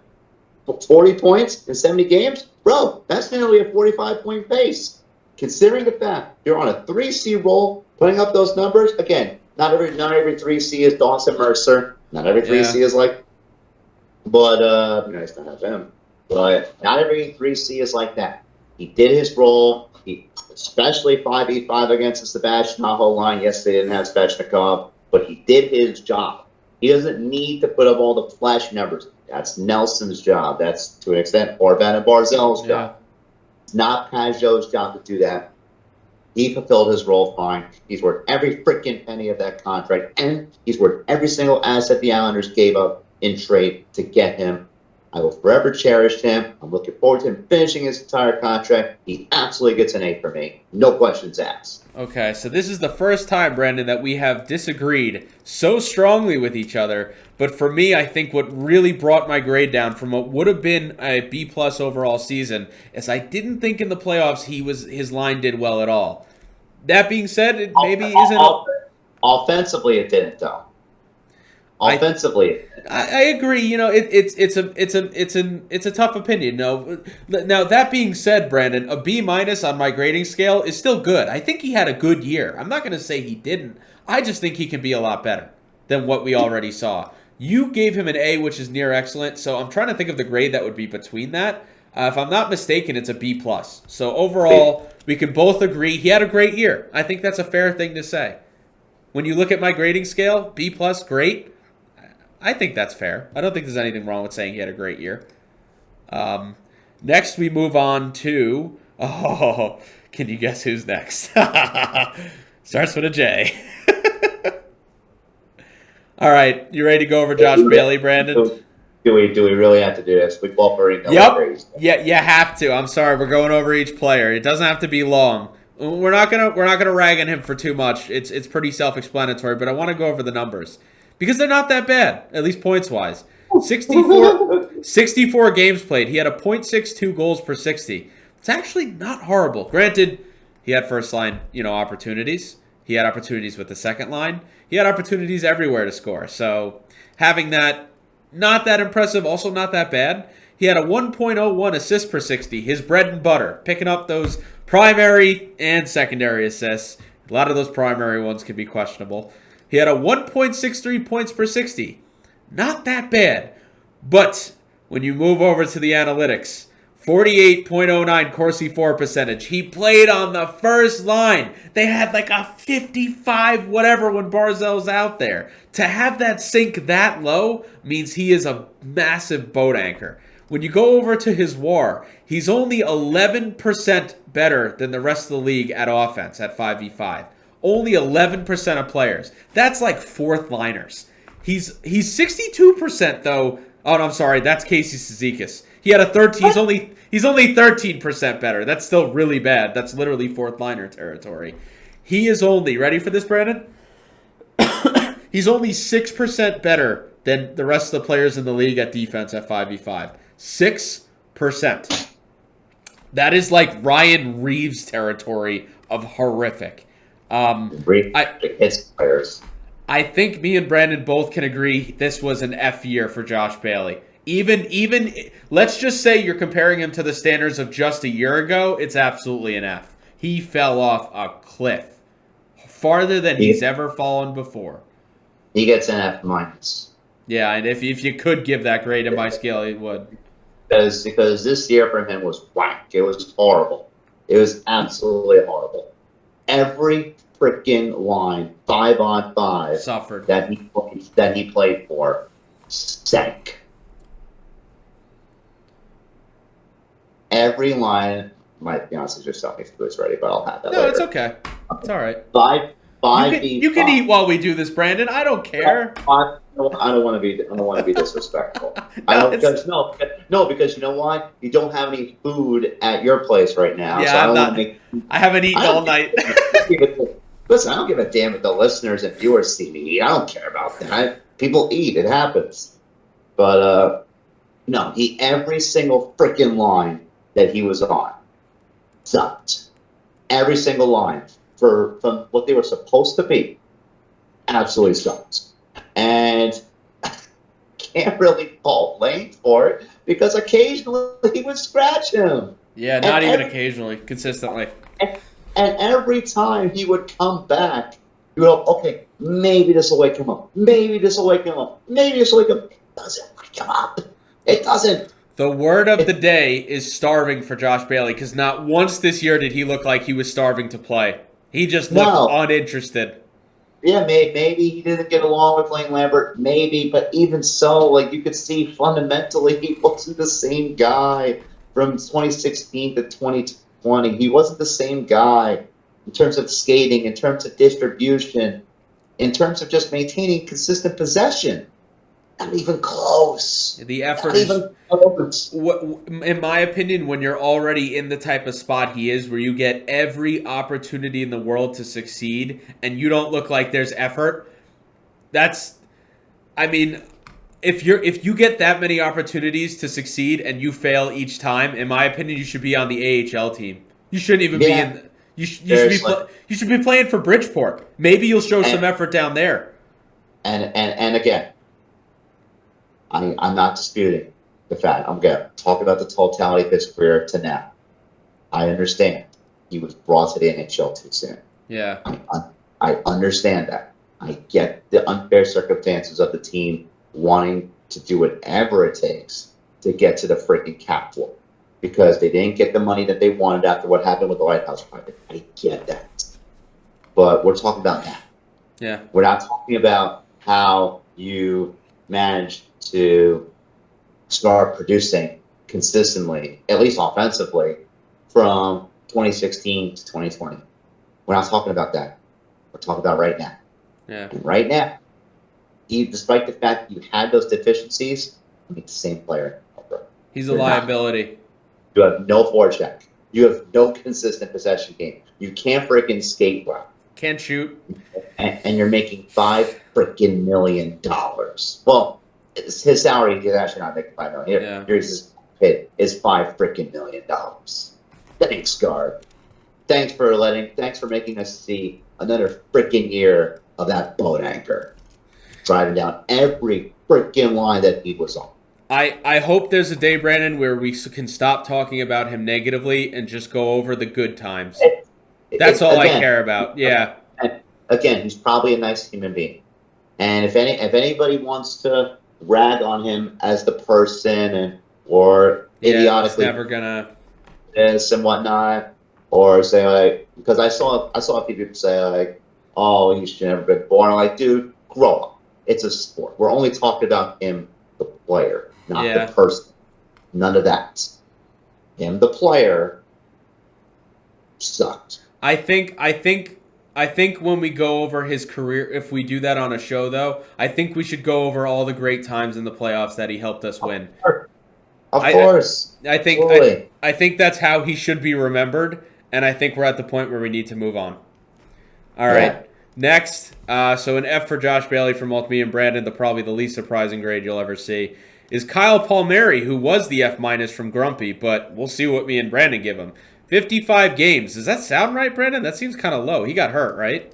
40 points in 70 games? Bro, that's nearly a 45-point pace. Considering the fact you're on a 3C roll, putting up those numbers, again, not every 3C is Dawson Mercer. Not every 3C is like, but nice to have him. But not every 3C is like that. He did his role. He, especially 5v5 against the Sebastian Aho line. Yes, they didn't have Svechnikov, but he did his job. He doesn't need to put up all the flash numbers. That's Nelson's job. That's, to an extent, Horvat and Barzell's job. It's not Pageau's job to do that. He fulfilled his role fine. He's worth every freaking penny of that contract, and he's worth every single asset the Islanders gave up in trade to get him. I will forever cherish him. I'm looking forward to him finishing his entire contract. He absolutely gets an A for me. No questions asked. Okay, so this is the first time, Brandon, that we have disagreed so strongly with each other. But for me, I think what really brought my grade down from what would have been a B+ overall season is I didn't think in the playoffs his line did well at all. That being said, it maybe isn't. Offensively, it didn't though. Offensively, I agree. It's a tough opinion. No, now that being said, Brandon, a B- on my grading scale is still good. I think he had a good year. I'm not going to say he didn't. I just think he can be a lot better than what we already saw. You gave him an A, which is near excellent. So I'm trying to think of the grade that would be between that. If I'm not mistaken, it's a B+. So overall, we can both agree he had a great year. I think that's a fair thing to say. When you look at my grading scale, B+, great. I think that's fair. I don't think there's anything wrong with saying he had a great year. Next, we move on to... Oh, can you guess who's next? Starts with a J. All right, you ready to go over Josh Bailey, Brandon? Do we really have to do this? We both already know. Yep. Yeah, you have to. I'm sorry, we're going over each player. It doesn't have to be long. We're not gonna rag on him for too much. It's pretty self-explanatory, but I want to go over the numbers because they're not that bad, at least points wise. 64 games played. He had a .62 goals per 60. It's actually not horrible. Granted, he had first line, opportunities. He had opportunities with the second line. He had opportunities everywhere to score. So having that, not that impressive, also not that bad. He had a 1.01 assist per 60, his bread and butter, picking up those primary and secondary assists. A lot of those primary ones can be questionable. He had a 1.63 points per 60. Not that bad. But when you move over to the analytics, 48.09 Corsi 4 percentage. He played on the first line. They had like a 55 whatever when Barzell's out there. To have that sink that low means he is a massive boat anchor. When you go over to his WAR, he's only 11% better than the rest of the league at offense at 5v5. Only 11% of players. That's like fourth liners. He's 62% though. Oh, no, I'm sorry. That's Casey Cizikas. He had a 13. He's only 13% better. That's still really bad. That's literally fourth liner territory. He is only, ready for this, Brandon? He's only 6% better than the rest of the players in the league at defense at 5v5. 6%. That is like Ryan Reeves territory of horrific. I think me and Brandon both can agree this was an F year for Josh Bailey. Even let's just say you're comparing him to the standards of just a year ago, it's absolutely an F. He fell off a cliff. Farther than he's ever fallen before. He gets an F minus. Yeah, and if you could give that grade in my scale, it would. Because this year for him was whack. It was horrible. It was absolutely horrible. Every freaking line, 5-on-5, suffered that he played for, sank. Every line, might be honest with yourself if it's ready, but I'll have that. No, later. It's okay. It's all right. You can eat while we do this, Brandon. I don't care. I don't want to be disrespectful. Because you know why? You don't have any food at your place right now. Yeah, so I haven't eaten all night. Listen, I don't give a damn if the listeners and viewers see me eat. I don't care about that. People eat. It happens. But no, every single freaking line that he was on sucked. Every single line from what they were supposed to be absolutely sucked. And can't really fault Lane for it because occasionally he would scratch him. Yeah, not even occasionally, consistently. And every time he would come back, you go, okay, maybe this will wake him up. Maybe this will wake him up. Maybe this will wake him up. It doesn't wake him up. It doesn't. The word of the day is starving for Josh Bailey because not once this year did he look like he was starving to play. He just looked uninterested. Yeah, maybe he didn't get along with Lane Lambert. Maybe, but even so, like you could see fundamentally he wasn't the same guy from 2016 to 2020. He wasn't the same guy in terms of skating, in terms of distribution, in terms of just maintaining consistent possession. Not even close. The effort is, in my opinion, when you're already in the type of spot he is, where you get every opportunity in the world to succeed, and you don't look like there's effort. If you get that many opportunities to succeed and you fail each time, in my opinion, you should be on the AHL team. You shouldn't even be in. You should be playing for Bridgeport. Maybe you'll show some effort down there. And again. I'm not disputing the fact. I'm going to talk about the totality of his career to now. I understand he was brought to the NHL too soon. Yeah. I understand that. I get the unfair circumstances of the team wanting to do whatever it takes to get to the freaking cap floor because they didn't get the money that they wanted after what happened with the White House project. I get that. But we're talking about that. Yeah. We're not talking about how you managed to start producing consistently, at least offensively, from 2016 to 2020. We're not talking about that. We're talking about right now. Yeah. And right now, despite the fact that you had those deficiencies, you're the same player. He's a liability. You have no forecheck. You have no consistent possession game. You can't freaking skate well. Can't shoot. And you're making $5 freaking million. Well, his salary is actually not making $5 million. Yeah. Here's his hit is $5 freaking million. Thanks, guard. Thanks for making us see another freaking year of that boat anchor driving down every freaking line that he was on. I hope there's a day, Brandon, where we can stop talking about him negatively and just go over the good times. That's all I care about. Yeah. Again, he's probably a nice human being, and if anybody wants to rag on him as the person or idiotically never gonna this and whatnot, or say like, because I saw a few people say like, oh, he should never been born. I'm like, dude, grow up. It's a sport. We're only talking about him, the player, not the person. None of that. Him, the player, sucked. I think when we go over his career, if we do that on a show, though, I think we should go over all the great times in the playoffs that he helped us win. Of course. I think that's how he should be remembered, and I think we're at the point where we need to move on. All right. Next, so an F for Josh Bailey from both me and Brandon, probably the least surprising grade you'll ever see, is Kyle Palmieri, who was the F- from Grumpy, but we'll see what me and Brandon give him. 55 games. Does that sound right, Brandon? That seems kind of low. He got hurt, right?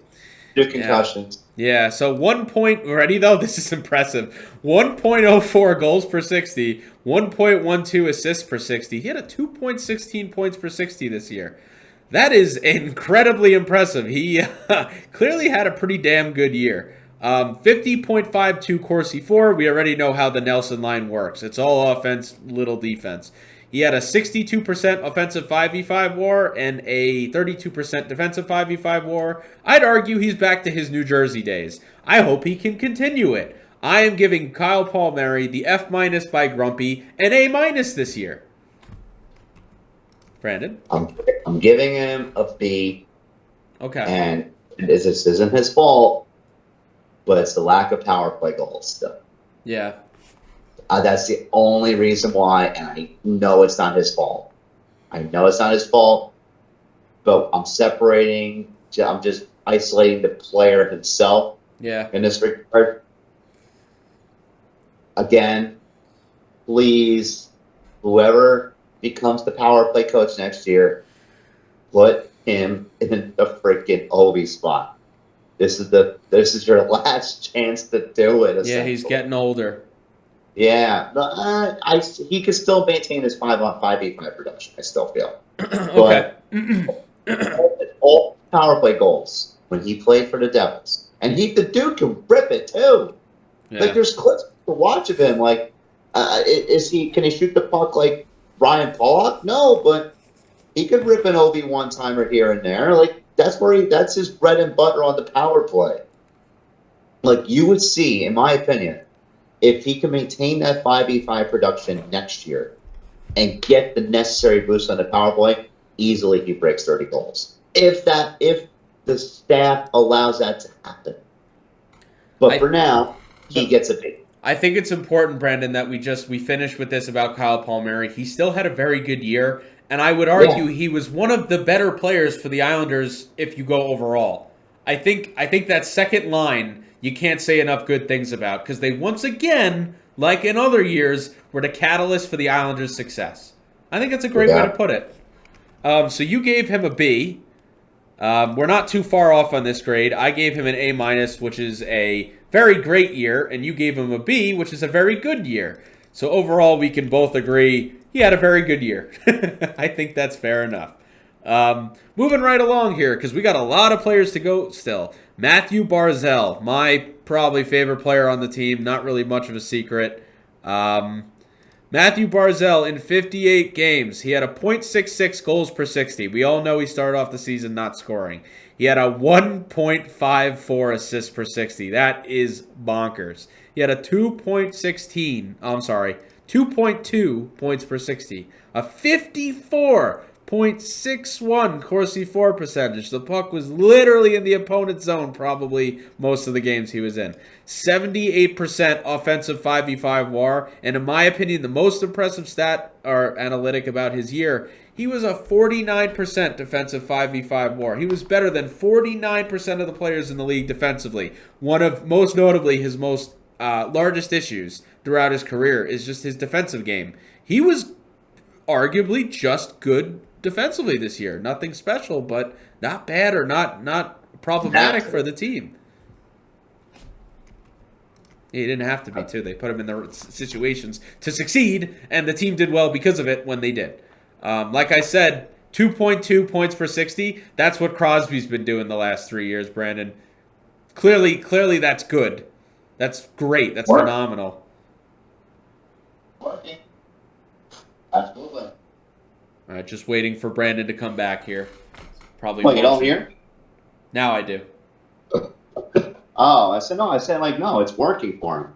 2 concussions. Yeah, so 1 point, ready though? This is impressive. 1.04 goals per 60, 1.12 assists per 60. He had a 2.16 points per 60 this year. That is incredibly impressive. He clearly had a pretty damn good year. 50.52 Corsi 4. We already know how the Nelson line works. It's all offense, little defense. He had a 62% offensive 5v5 WAR and a 32% defensive 5v5 WAR. I'd argue he's back to his New Jersey days. I hope he can continue it. I am giving Kyle Palmieri the F- by Grumpy and A- this year. Brandon? I'm giving him a B. Okay. And this isn't his fault, but it's the lack of power play goals still. Yeah. That's the only reason why, and I know it's not his fault. But I'm just isolating the player himself. Yeah. In this regard. Again, please, whoever becomes the power play coach next year, put him in the freaking Ovi spot. This is your last chance to do it. Yeah, he's getting older. Yeah, he could still maintain his 5-on-5 production. I still feel. Okay. But all power play goals when he played for the Devils, and the dude can rip it too. Yeah. Like there's clips to watch of him. Like, can he shoot the puck like Ryan Pollock? No, but he could rip an OB one-timer here and there. Like that's his bread and butter on the power play. Like you would see, in my opinion, if he can maintain that 5v5 production next year and get the necessary boost on the power play, easily he breaks 30 goals. If the staff allows that to happen. But for now, he gets a B. I think it's important, Brandon, that we finish with this about Kyle Palmieri. He still had a very good year, and I would argue he was one of the better players for the Islanders if you go overall. I think that second line you can't say enough good things about because they once again, like in other years, were the catalyst for the Islanders' success. I think that's a great way to put it. So you gave him a B. We're not too far off on this grade. I gave him an A-, which is a very great year, and you gave him a B, which is a very good year. So overall, we can both agree he had a very good year. I think that's fair enough. Moving right along here, because we got a lot of players to go still. Matthew Barzal, my probably favorite player on the team. Not really much of a secret. Matthew Barzal, in 58 games, he had a .66 goals per 60. We all know he started off the season not scoring. He had a 1.54 assists per 60. That is bonkers. He had a 2.2 points per 60. A 54.61 Corsi 4 percentage. The puck was literally in the opponent's zone probably most of the games he was in. 78% offensive 5v5 WAR. And in my opinion, the most impressive stat or analytic about his year, he was a 49% defensive 5v5 WAR. He was better than 49% of the players in the league defensively. One of, most notably, his most largest issues throughout his career is just his defensive game. He was arguably just good defensively this year. Nothing special, but not bad or not problematic for the team. He didn't have to be, too. They put him in the situations to succeed, and the team did well because of it when they did. Like I said, 2.2 points per 60. That's what Crosby's been doing the last 3 years, Brandon. Clearly that's good. That's great. That's phenomenal. Absolutely. All right, just waiting for Brandon to come back here. Probably. Wait, you don't hear? Now I do. Oh, I said no. No, it's working for him.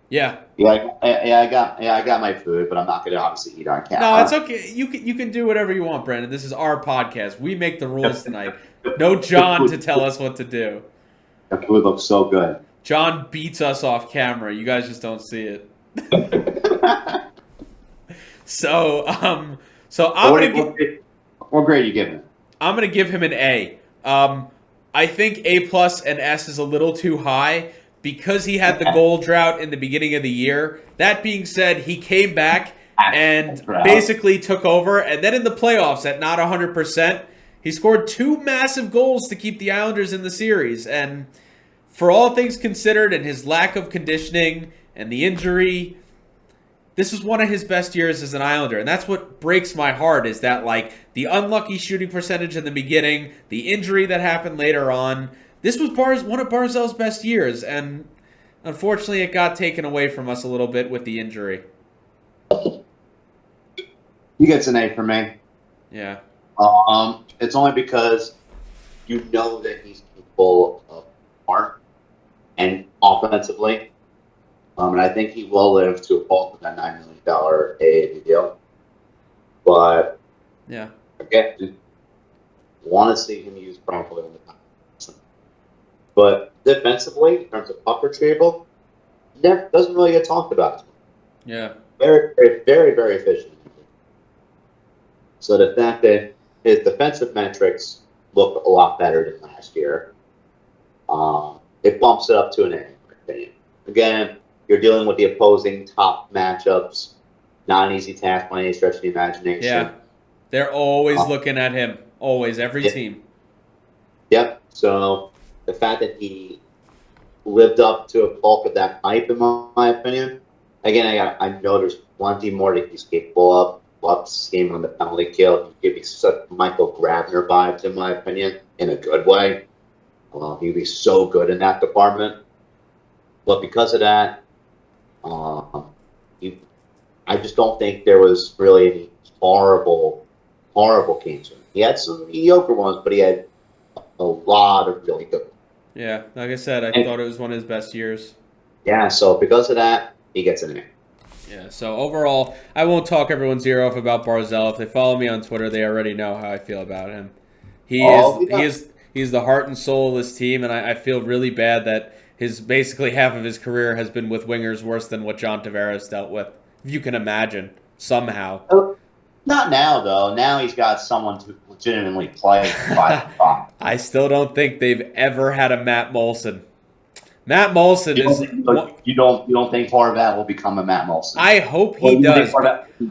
Yeah. I got my food, but I'm not going to obviously eat on camera. No, it's okay. You can do whatever you want, Brandon. This is our podcast. We make the rules tonight. No John to tell us what to do. The food looks so good. John beats us off camera. You guys just don't see it. So I'm what grade are you giving it? I'm gonna give him an A. I think A+ and S is a little too high because he had the goal drought in the beginning of the year. That being said, he came back and basically took over. And then in the playoffs, at not 100%, he scored 2 massive goals to keep the Islanders in the series. And for all things considered and his lack of conditioning and the injury, this was one of his best years as an Islander. And that's what breaks my heart is that, like, the unlucky shooting percentage in the beginning, the injury that happened later on. This was one of Barzal's best years, and unfortunately it got taken away from us a little bit with the injury. He gets an A from me. Yeah. It's only because you know that he's capable of more and offensively. And I think he will live to a fault with that $9 million AAV deal. But yeah, again, want to see him used properly in the time. But defensively, in terms of puck retrieval, doesn't really get talked about. Yeah. Very, very, very, very efficient. So the fact that his defensive metrics look a lot better than last year, it bumps it up to an A, in my opinion. Again, you're dealing with the opposing top matchups. Not an easy task by any stretch of the imagination. Yeah. They're always looking at him. Always. Every team. Yep. So the fact that he lived up to a bulk of that hype, in my opinion. Again, I know there's plenty more that he's capable of. Love to see him on the penalty kill. He'd give me such Michael Grabner vibes, in my opinion, in a good way. He'd be so good in that department. But because of that, I just don't think there was really any horrible games. He had some mediocre ones, but he had a lot of really good ones. Yeah, like I said, I thought it was one of his best years. Yeah, so because of that, he gets an A. Yeah, so overall, I won't talk everyone's ear off about Barzal. If they follow me on Twitter, they already know how I feel about him. He's the heart and soul of this team, and I feel really bad that basically half of his career has been with wingers worse than what John Tavares dealt with. If you can imagine, somehow. Not now, though. Now he's got someone to legitimately play 5-5. I still don't think they've ever had a Matt Molson. Matt Molson You don't think Horvat will become a Matt Molson? I hope he does.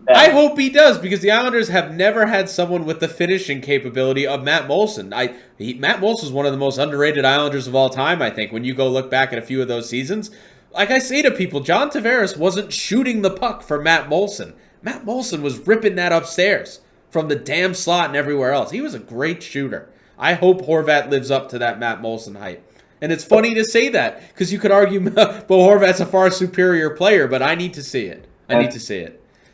I hope he does because the Islanders have never had someone with the finishing capability of Matt Molson. Matt Molson is one of the most underrated Islanders of all time, I think, when you go look back at a few of those seasons. Like I say to people, John Tavares wasn't shooting the puck for Matt Molson. Matt Molson was ripping that upstairs from the damn slot and everywhere else. He was a great shooter. I hope Horvat lives up to that Matt Molson hype. And it's funny to say that because you could argue Bo Horvat's a far superior player, but I need to see it.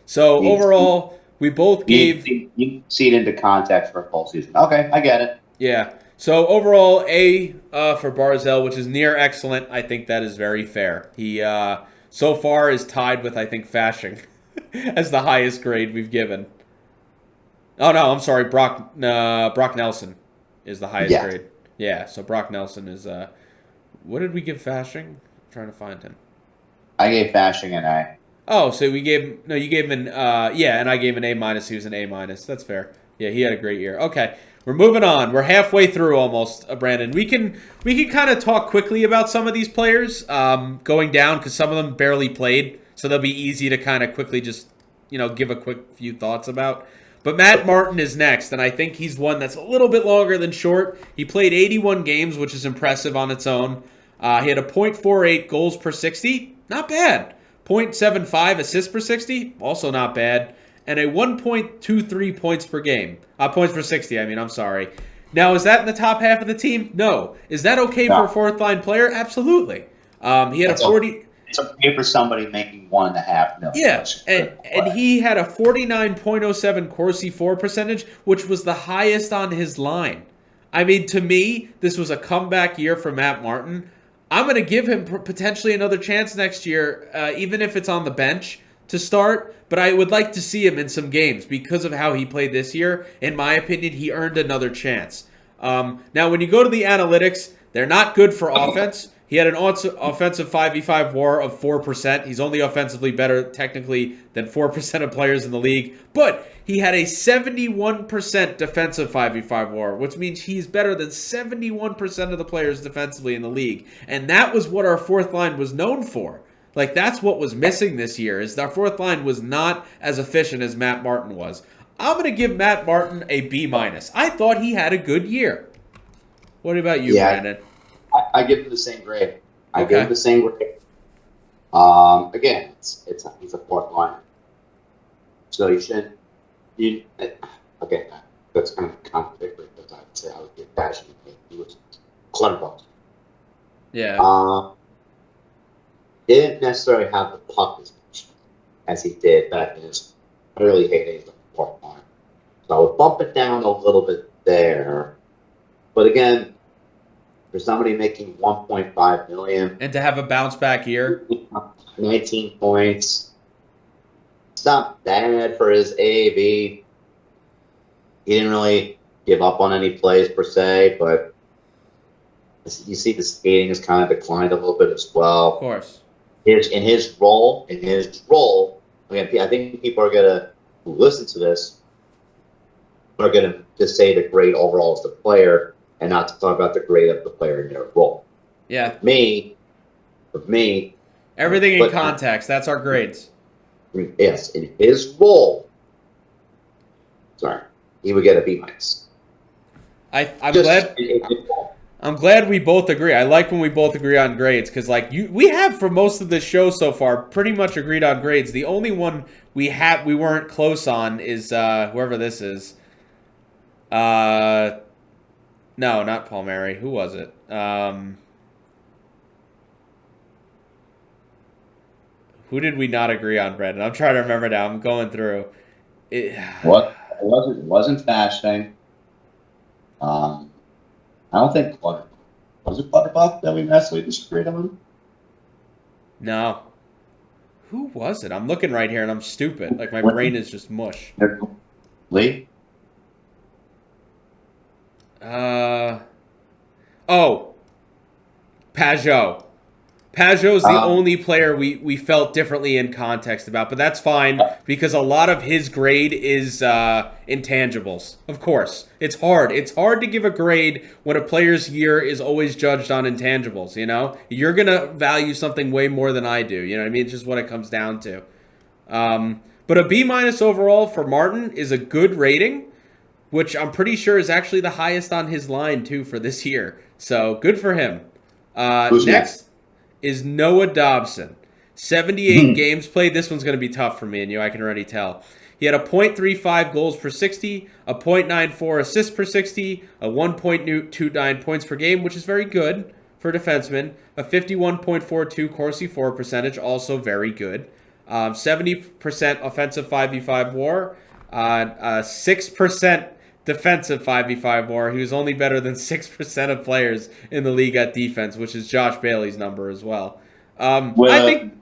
So overall, we both gave... You see it into context for a full season. Okay, I get it. Yeah. So overall, A for Barzell, which is near excellent. I think that is very fair. He so far is tied with, I think, Fashing as the highest grade we've given. Oh no, I'm sorry, Brock Nelson is the highest Yeah. grade. Yeah, so Brock Nelson is what did we give Fashing? I'm trying to find him. I gave Fashing an A. Oh, so we gave no, you gave him an yeah, and I gave an A minus. He was an A minus. That's fair. Yeah, he had a great year. Okay, we're moving on. We're halfway through almost, Brandon. We can kind of talk quickly about some of these players going down because some of them barely played, so they'll be easy to kind of quickly just give a quick few thoughts about. But Matt Martin is next, and I think he's one that's a little bit longer than short. He played 81 games, which is impressive on its own. He had a .48 goals per 60, not bad. .75 assists per 60, also not bad. And a 1.23 points per game. Points per 60, I'm sorry. Now, is that in the top half of the team? No. Is that okay for a fourth-line player? Absolutely. He had a 40... It's okay for somebody making $1.5 million. Yeah, and he had a 49.07 Corsi for percentage, which was the highest on his line. To me, this was a comeback year for Matt Martin. I'm going to give him potentially another chance next year, even if it's on the bench to start. But I would like to see him in some games because of how he played this year. In my opinion, he earned another chance. Now, when you go to the analytics, they're not good for offense. He had an offensive 5v5 WAR of 4%. He's only offensively better technically than 4% of players in the league. But he had a 71% defensive 5v5 WAR, which means he's better than 71% of the players defensively in the league. And that was what our fourth line was known for. That's what was missing this year, is our fourth line was not as efficient as Matt Martin was. I'm going to give Matt Martin a B-. I thought he had a good year. What about you, Brandon? I give him the same grade. I give him the same grade. Again, he's a fourth liner, so you shouldn't. Okay, that's kind of contradictory because I would say I would give Passion. He was clutterbuck. Yeah. Didn't necessarily have the puck as much as he did back in his early heydays of the fourth line. So I would bump it down a little bit there, but again. For somebody making $1.5 million and to have a bounce back year, 19 points, it's not bad for his AAV. He didn't really give up on any plays per se, but you see the skating has kind of declined a little bit as well. Of course. In his role, again, I think people are gonna who listen to this are gonna just say the grade overall is the player. And not to talk about the grade of the player in their role. Yeah. For me. Everything in context. That's our grades. Yes, in his role. Sorry, he would get a B-. I'm glad we both agree. I like when we both agree on grades because, we have for most of the show so far pretty much agreed on grades. The only one we weren't close on is whoever this is. No, not Palmieri. Who was it? Who did we not agree on, Brendan? I'm trying to remember now. I'm going through. What? It wasn't Fashing. I don't think Clutterbuck. Was it Clutterbuck that we necessarily disagreed on? No. Who was it? I'm looking right here and I'm stupid. My brain is just mush. Lee? Pajot. Pajot's the only player we felt differently in context about, but that's fine because a lot of his grade is intangibles. Of course, it's hard. It's hard to give a grade when a player's year is always judged on intangibles. You're gonna value something way more than I do. You know what I mean? It's just what it comes down to. But a B- overall for Martin is a good rating, which I'm pretty sure is actually the highest on his line, too, for this year. So, good for him. Next is Noah Dobson. 78 games played. This one's going to be tough for me and you, I can already tell. He had a .35 goals per 60, a .94 assists per 60, a 1.29 points per game, which is very good for a defenseman, a 51.42 Corsi for percentage, also very good. 70% offensive 5v5 WAR, 6% defensive 5v5 WAR. He was only better than 6% of players in the league at defense, which is Josh Bailey's number as well. I think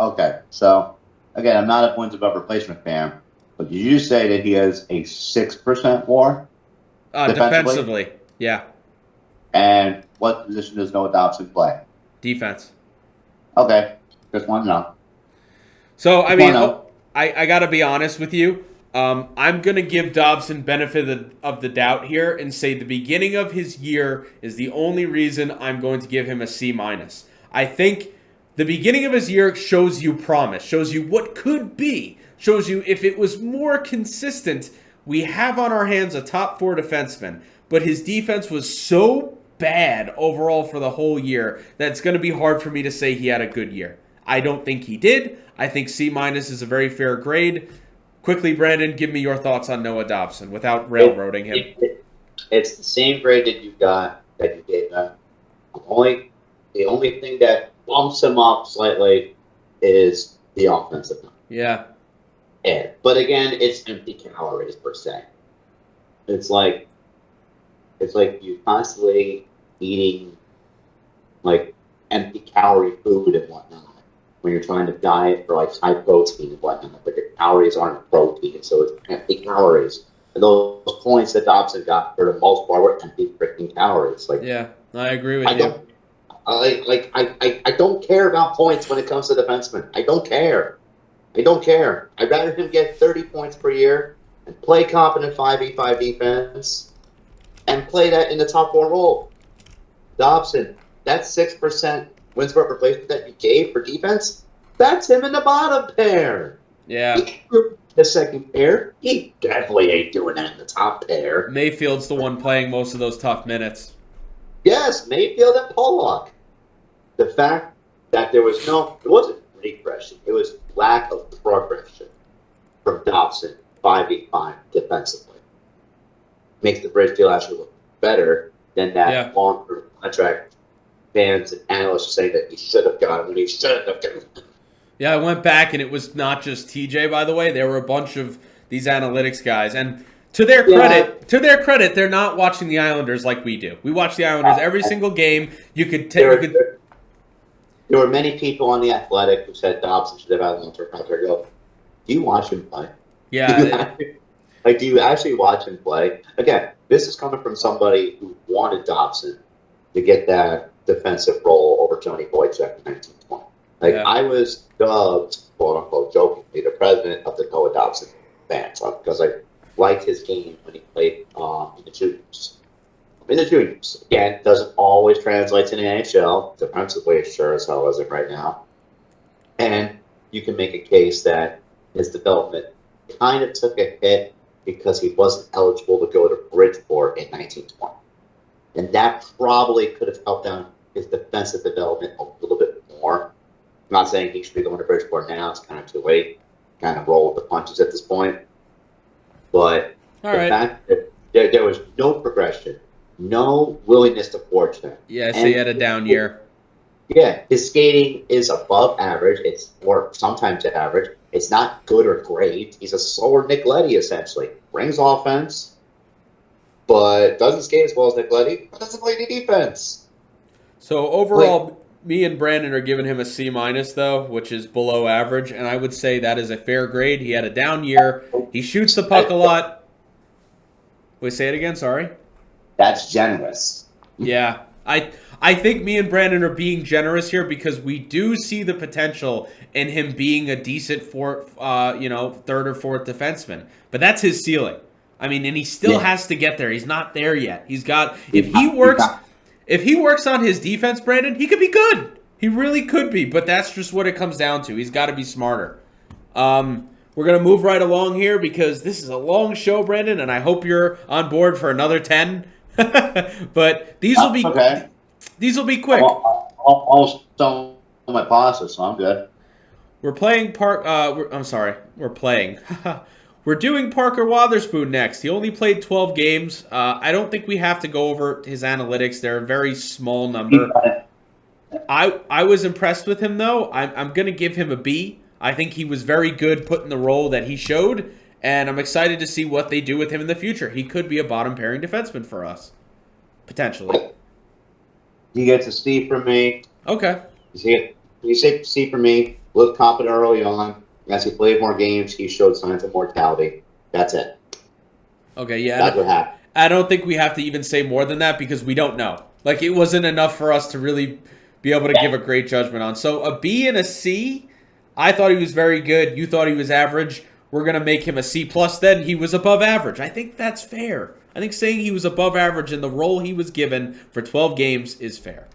Okay, so again, I'm not a points above replacement fan, but did you say that he has a 6% WAR defensively, yeah, And what position does Noah Dobson play? defense. Okay, just want to know. So I mean, I got to be honest with you. I'm going to give Dobson benefit of the doubt here and say the beginning of his year is the only reason I'm going to give him a C-. I think the beginning of his year shows you promise, shows you what could be, shows you if it was more consistent, we have on our hands a top 4 defenseman, but his defense was so bad overall for the whole year that it's going to be hard for me to say he had a good year. I don't think he did. I think C- is a very fair grade. Quickly, Brandon, give me your thoughts on Noah Dobson without railroading him. It's the same grade that you gave him. The only thing that bumps him up slightly is the offensive line. Yeah. But again, it's empty calories per se. It's like you constantly eating like empty calorie food and whatnot when you're trying to diet for like high protein and whatnot, but your calories aren't protein, so it's empty calories. And those points that Dobson got for the most part were empty freaking calories. Like, yeah, I agree with you. I don't care about points when it comes to defensemen. I don't care. I'd rather him get 30 points per year and play competent 5v5 defense and play that in the top 4 role. Dobson, that 6% wins per replacement that you gave for defense, that's him in the bottom pair. Yeah. The second pair, he definitely ain't doing that in the top pair. Mayfield's the one playing most of those tough minutes. Yes, Mayfield and Pollock. The fact that it wasn't regression, it was lack of progression from Dobson 5v5 defensively. Makes the bridge deal actually look better than that long-term contract fans and analysts saying that he should have gotten when he shouldn't have gotten. Yeah, I went back and it was not just TJ, by the way. There were a bunch of these analytics guys, and to their credit, they're not watching the Islanders like we do. We watch the Islanders every single game. There were many people on The Athletic who said Dobson should have had a long-term contract. Do you watch him play? Yeah. Do you actually watch him play? Again, this is coming from somebody who wanted Dobson to get that defensive role over Johnny Boychuk in 1920. I was dubbed, quote-unquote, jokingly, the president of the Noah Dobson fans because I liked his game when he played in the juniors. Again, doesn't always translate to the NHL. Defensively, it sure as hell isn't right now. And you can make a case that his development kind of took a hit because he wasn't eligible to go to Bridgeport in 1920. And that probably could have helped out his defensive development a little bit more. I'm not saying he should be going to Bridgeport now. It's kind of too late. Kind of roll with the punches at this point. But fact that there was no progression, no willingness to forge that. Yeah, so he had a down year. Yeah, his skating is above average. Or sometimes average. It's not good or great. He's a slower Nick Leddy, essentially. Brings offense, but doesn't skate as well as Nick Leddy, but doesn't play any defense. So overall, me and Brandon are giving him a C-, though, which is below average, and I would say that is a fair grade. He had a down year. He shoots the puck a lot. Wait, say it again, sorry? That's generous. Yeah. I think me and Brandon are being generous here because we do see the potential in him being a decent third or fourth defenseman. But that's his ceiling. I mean, and he still has to get there. He's not there yet. If he works on his defense, Brandon, he could be good. He really could be, but that's just what it comes down to. He's got to be smarter. We're going to move right along here because this is a long show, Brandon, and I hope you're on board for another 10. But these will be okay. These will be quick. Almost on my pasta, so I'm good. We're playing We're playing. We're doing Parker Wotherspoon next. He only played 12 games. I don't think we have to go over his analytics. They're a very small number. I was impressed with him, though. I'm going to give him a B. I think he was very good put in the role that he showed. and I'm excited to see what they do with him in the future. He could be a bottom pairing defenseman for us, potentially. He gets a C from me. Okay. You say C for me. Looked confident early on. As he played more games, he showed signs of mortality. That's it. Okay, yeah. That's what happened. I don't think we have to even say more than that because we don't know. Like, it wasn't enough for us to really be able to give a great judgment on. So a B and a C, I thought he was very good. You thought he was average. We're going to make him a C plus then. He was above average. I think that's fair. I think saying he was above average in the role he was given for 12 games is fair.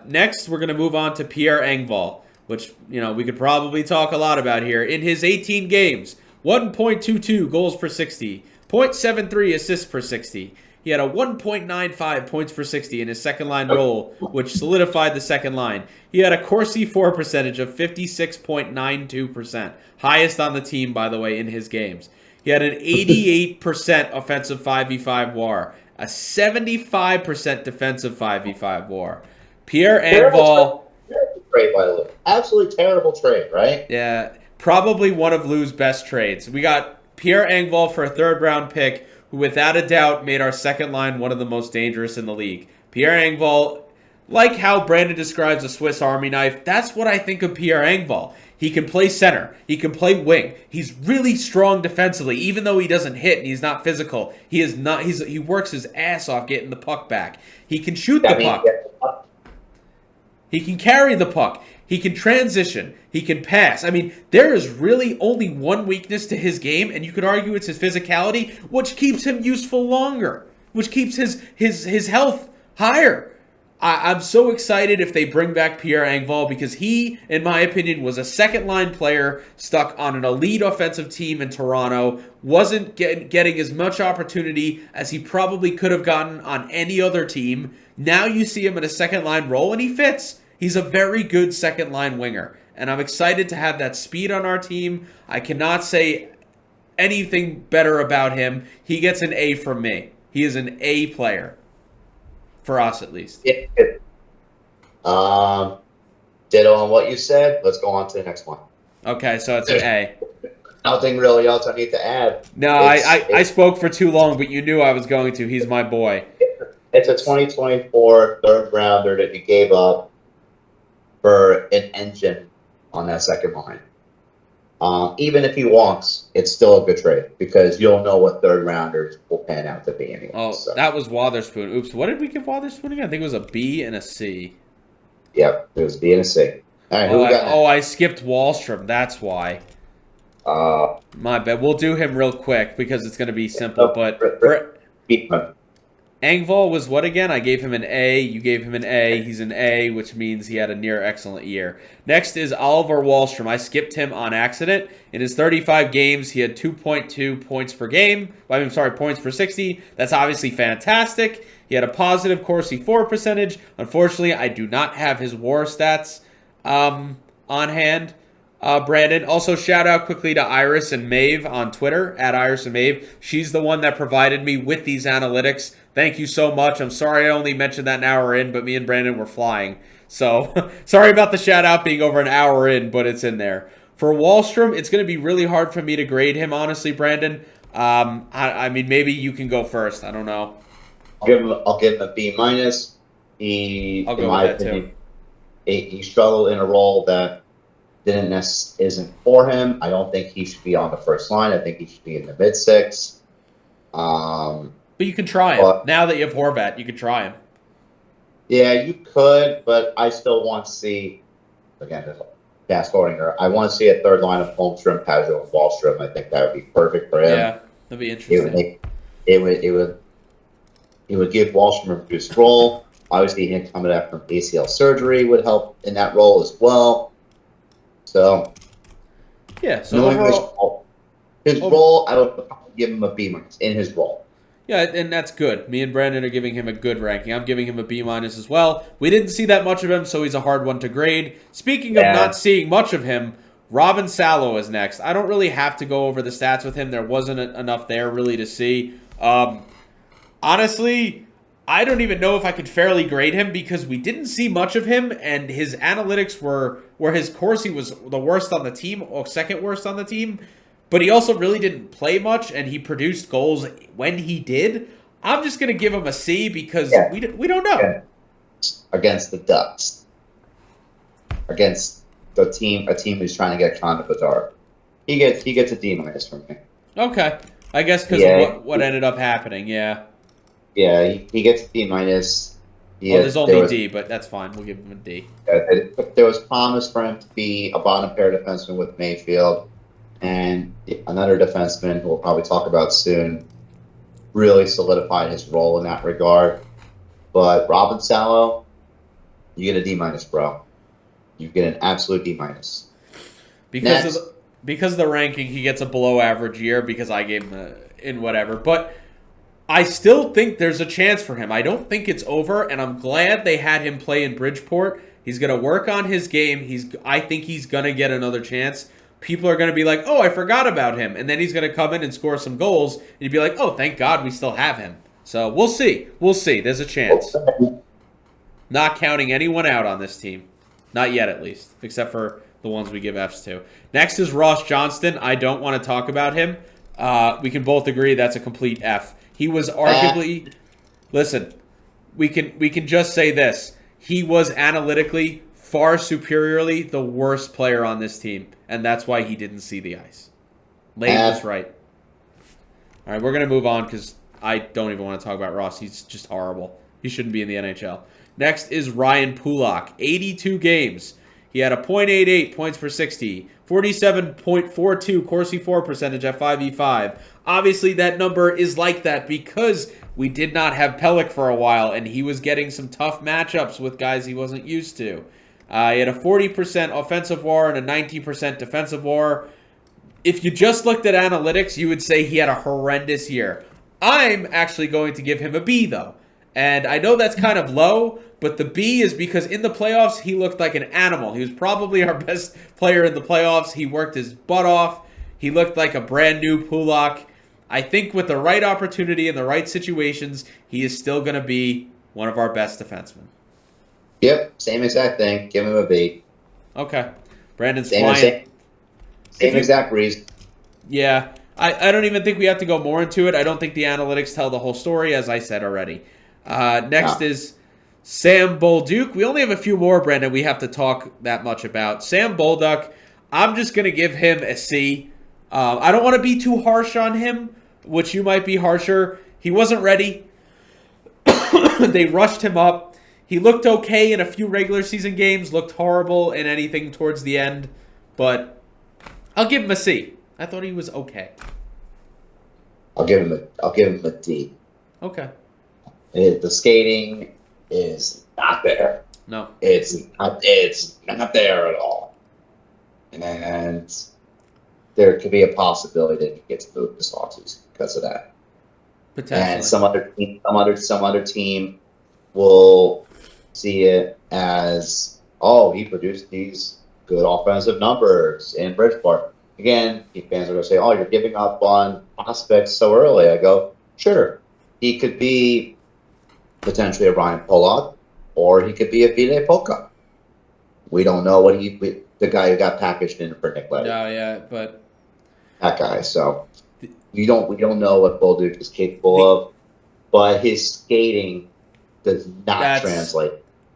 Next, we're going to move on to Pierre Engvall, which, we could probably talk a lot about here. In his 18 games, 1.22 goals per 60, 0.73 assists per 60. He had a 1.95 points per 60 in his second line role, which solidified the second line. He had a Corsi for percentage of 56.92%, highest on the team, by the way, in his games. He had an 88% offensive 5v5 WAR, a 75% defensive 5v5 WAR. Pierre Engvall... Terrible trade, by the way. Absolutely terrible trade, right? Yeah, probably one of Lou's best trades. We got Pierre Engvall for a third-round pick, who without a doubt made our second line one of the most dangerous in the league. Pierre Engvall, like how Brandon describes a Swiss Army knife, that's what I think of Pierre Engvall. He can play center. He can play wing. He's really strong defensively, even though he doesn't hit and he's not physical. He works his ass off getting the puck back. He can shoot the puck. He can carry the puck. He can transition. He can pass. I mean, there is really only one weakness to his game, and you could argue it's his physicality, which keeps him useful longer, which keeps his health higher. I'm so excited if they bring back Pierre Engvall because he, in my opinion, was a second-line player stuck on an elite offensive team in Toronto, wasn't getting as much opportunity as he probably could have gotten on any other team. Now you see him in a second-line role, and he fits. He's a very good second-line winger, and I'm excited to have that speed on our team. I cannot say anything better about him. He gets an A from me. He is an A player. For us, at least. Yeah. Ditto on what you said. Let's go on to the next one. Okay, so it's an A. Nothing really else I need to add. No, I spoke for too long, but you knew I was going to. He's my boy. It's a 2024 third rounder that you gave up for an engine on that second line. Even if he walks, it's still a good trade because you'll know what third rounders will pan out to be anyway. Oh, so. That was Wotherspoon. Oops, what did we give Wotherspoon again? I think it was a B and a C. Yep, it was B and a C. All right, who we got? I skipped Wallstrom. That's why. My bad. We'll do him real quick because it's going to be simple. Engvall was what again? I gave him an A. You gave him an A. He's an A, which means he had a near excellent year. Next is Oliver Wallstrom. I skipped him on accident. In his 35 games, he had 2.2 points per game. Points per 60. That's obviously fantastic. He had a positive Corsi for percentage. Unfortunately, I do not have his WAR stats on hand. Brandon. Also, shout out quickly to Iris and Maeve on Twitter, at Iris and Maeve. She's the one that provided me with these analytics. Thank you so much. I'm sorry I only mentioned that an hour in, but me and Brandon were flying. So, sorry about the shout out being over an hour in, but it's in there. For Wallstrom, it's going to be really hard for me to grade him, honestly, Brandon. I mean, maybe you can go first. I don't know. I'll give him a B minus. He struggled in a role that isn't for him. I don't think he should be on the first line. I think he should be in the mid six. But you can try him. Now that you have Horvat, you can try him. Yeah, you could, but I still want to see, again, fast forwarding her. I want to see a third line of Holmstrom, Pajot, and Wallstrom. I think that would be perfect for him. Yeah, that'd be interesting. It would give Wallstrom a reduced role. Obviously, him coming out from ACL surgery would help in that role as well. So, yeah. So overall, his role, I would give him a B minus in his role. Yeah, and that's good. Me and Brandon are giving him a good ranking. I'm giving him a B minus as well. We didn't see that much of him, so he's a hard one to grade. Speaking of not seeing much of him, Robin Salo is next. I don't really have to go over the stats with him. There wasn't enough there really to see. Honestly, I don't even know if I could fairly grade him because we didn't see much of him, and his analytics were where his Corsi was the worst on the team or second worst on the team. but he also really didn't play much, and he produced goals when he did. I'm just going to give him a C because we don't know. Yeah. Against the Ducks. Against a team who's trying to get Connor Bedard. He gets a D- from me. Okay. I guess because of what ended up happening, yeah. Yeah, he gets a D-. Well, there's only D, but that's fine. We'll give him a D. There was promise for him to be a bottom pair defenseman with Mayfield, and another defenseman who we'll probably talk about soon really solidified his role in that regard. But Robin Salo, you get a D-, bro. You get an absolute D-. Because of the ranking, he gets a below average year because I gave him in whatever. But I still think there's a chance for him. I don't think it's over, and I'm glad they had him play in Bridgeport. He's going to work on his game. I think he's going to get another chance. People are going to be like, oh, I forgot about him. And then he's going to come in and score some goals. And you'd be like, oh, thank God we still have him. So we'll see. We'll see. There's a chance. Not counting anyone out on this team. Not yet, at least. Except for the ones we give Fs to. Next is Ross Johnston. I don't want to talk about him. We can both agree that's a complete F. He was arguably... Listen, we can just say this. He was analytically far superiorly the worst player on this team. And that's why he didn't see the ice. Lane was right. All right, we're going to move on because I don't even want to talk about Ross. He's just horrible. He shouldn't be in the NHL. Next is Ryan Pulak. 82 games. He had a .88 points per 60, 47.42 Corsi 4 percentage at 5v5. Obviously, that number is like that because we did not have Pelech for a while, and he was getting some tough matchups with guys he wasn't used to. He had a 40% offensive WAR and a 19% defensive WAR. If you just looked at analytics, you would say he had a horrendous year. I'm actually going to give him a B, though. And I know that's kind of low, but the B is because in the playoffs, he looked like an animal. He was probably our best player in the playoffs. He worked his butt off. He looked like a brand new Pulak. I think with the right opportunity and the right situations, he is still going to be one of our best defensemen. Yep, same exact thing. Give him a B. Okay. Brandon's flying. Same exact reason. Yeah. I don't even think we have to go more into it. I don't think the analytics tell the whole story, as I said already. Next is Sam Bolduc. We only have a few more, Brandon, we have to talk that much about. Sam Bolduc, I'm just going to give him a C. I don't want to be too harsh on him, which you might be harsher. He wasn't ready. They rushed him up. He looked okay in a few regular season games, looked horrible in anything towards the end, but I'll give him a C. I thought he was okay. I'll give him a D. Okay. The skating is not there. No. It's not there at all. And there could be a possibility that he gets moved this offseason because of that. Potentially. And some other team will see it as, oh, he produced these good offensive numbers in Bridgeport. Again, fans are going to say, oh, you're giving up on prospects so early. I go, sure. He could be potentially a Ryan Pollock, or he could be a Vide Polka. We don't know what the guy who got packaged in for Nick Leddy. No, yeah, but that guy. So we don't know what Bolduc is capable of, but his skating does not translate.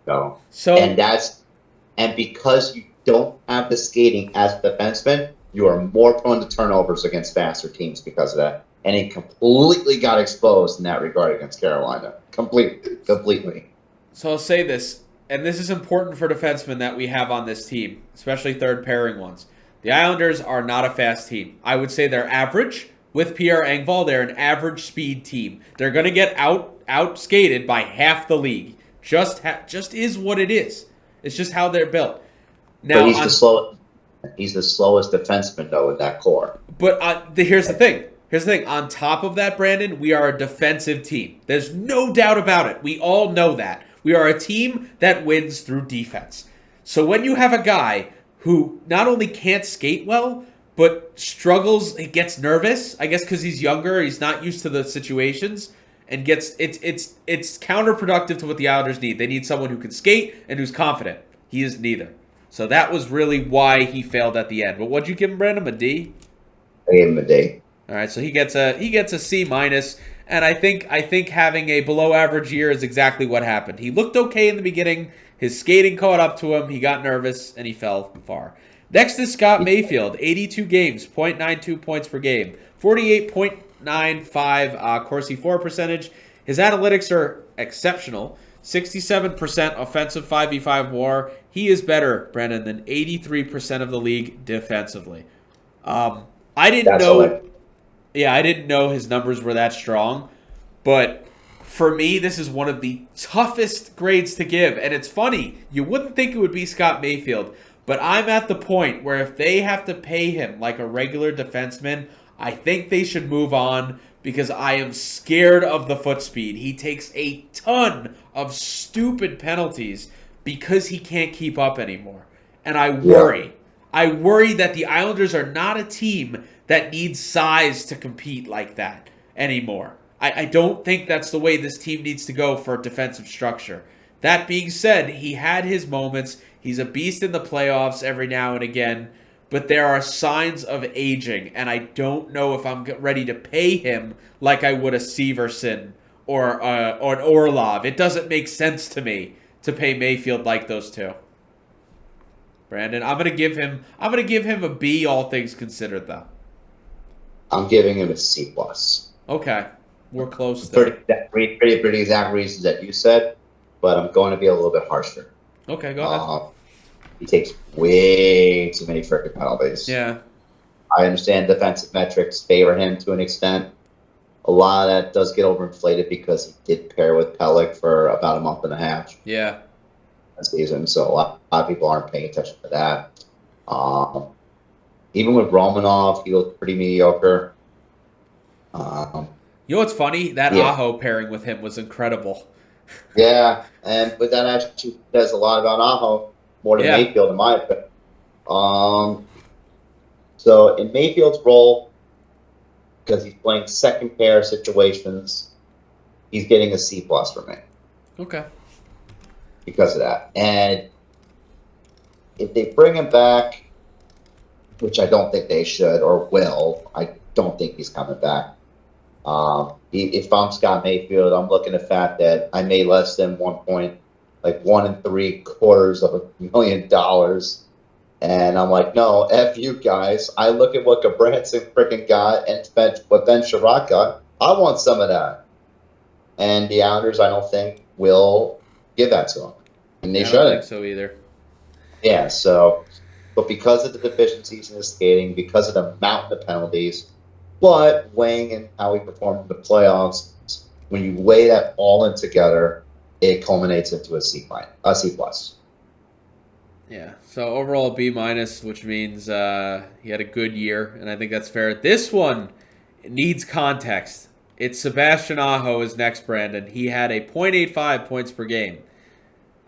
No. And because you don't have the skating as a defenseman, you are more prone to turnovers against faster teams because of that. And he completely got exposed in that regard against Carolina. Completely. So I'll say this, and this is important for defensemen that we have on this team, especially third pairing ones. The Islanders are not a fast team. I would say they're average. With Pierre Engvall, they're an average speed team. They're going to get out skated by half the league. Just is what it is. It's just how they're built. Now but he's the slowest defenseman, though, in that core. But here's the thing. On top of that, Brandon, we are a defensive team. There's no doubt about it. We all know that. We are a team that wins through defense. So when you have a guy who not only can't skate well, but struggles, he gets nervous, I guess because he's younger, he's not used to the situations, and it's counterproductive to what the Islanders need. They need someone who can skate and who's confident. He is neither. So that was really why he failed at the end. But what'd you give him, Brandon? A D? I gave him a D. All right, so he gets a C minus, and I think having a below average year is exactly what happened. He looked okay in the beginning. His skating caught up to him. He got nervous and he fell far. Next is Scott Mayfield, 82 games, 0.92 points per game, 48.95 Corsi 4 percentage. His analytics are exceptional. 67% offensive 5v5 WAR. He is better, Brendan, than 83% of the league defensively. I didn't That's all know. Yeah, I didn't know his numbers were that strong, but for me, this is one of the toughest grades to give. And it's funny, you wouldn't think it would be Scott Mayfield, but I'm at the point where if they have to pay him like a regular defenseman, I think they should move on because I am scared of the foot speed. He takes a ton of stupid penalties because he can't keep up anymore. And I worry. Yeah. I worry that the Islanders are not a team that needs size to compete like that anymore. I don't think that's the way this team needs to go for defensive structure. That being said, he had his moments. He's a beast in the playoffs every now and again, but there are signs of aging, and I don't know if I'm ready to pay him like I would a Severson or an Orlov. It doesn't make sense to me to pay Mayfield like those two. Brandon, I'm gonna give him a B, all things considered, though. I'm giving him a C plus. Okay, we're close there. Pretty exact reasons that you said, but I'm going to be a little bit harsher. Okay, go ahead. He takes way too many freaking penalties. Yeah. I understand defensive metrics favor him to an extent. A lot of that does get overinflated because he did pair with Pellick for about a month and a half. Yeah. Season, so a lot of people aren't paying attention to that. Even with Romanov, he looked pretty mediocre. You know what's funny? That Aho pairing with him was incredible. Yeah, but that actually says a lot about Aho more than Mayfield, in my opinion. So in Mayfield's role, because he's playing second pair situations, he's getting a C plus for me. Okay. Because of that. And if they bring him back, which I don't think they should or will, I don't think he's coming back. If I'm Scott Mayfield, I'm looking at the fact that I made less than 1 3/4 million. And I'm like, no, F you guys. I look at what Gabranson freaking got and what Ben Sherratt got. I want some of that. And the Islanders, I don't think, will give that to him. And they shouldn't. I don't think so either. Yeah, so, but because of the deficiencies in his skating, because of the mountain of penalties, but weighing in how he performed in the playoffs, when you weigh that all in together, it culminates into a C plus. Yeah, so overall B minus, which means he had a good year, and I think that's fair. This one needs context. It's Sebastian Aho is next, Brandon. He had a .85 points per game.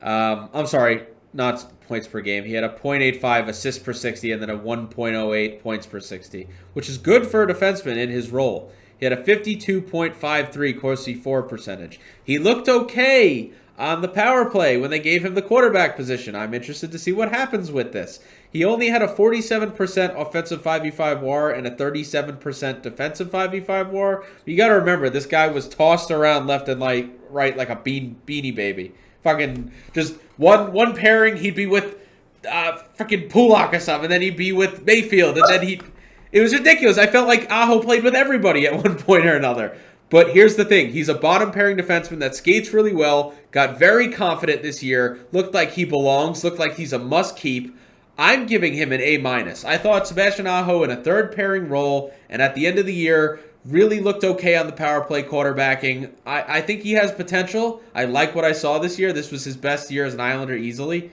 I'm sorry, not points per game. He had a .85 assists per 60 and then a 1.08 points per 60, which is good for a defenseman in his role. He had a 52.53 Corsi 4 percentage. He looked okay on the power play when they gave him the quarterback position. I'm interested to see what happens with this. He only had a 47% offensive 5v5 WAR and a 37% defensive 5v5 WAR. You got to remember, this guy was tossed around left and right like a beanie baby. Fucking just one pairing, he'd be with freaking Pulak or something, and then he'd be with Mayfield, and then it was ridiculous. I felt like Aho played with everybody at one point or another. But here's the thing. He's a bottom pairing defenseman that skates really well, got very confident this year, looked like he belongs, looked like he's a must-keep. I'm giving him an A-. I thought Sebastian Aho in a third pairing role, and at the end of the year, really looked okay on the power play quarterbacking. I think he has potential. I like what I saw this year. This was his best year as an Islander easily.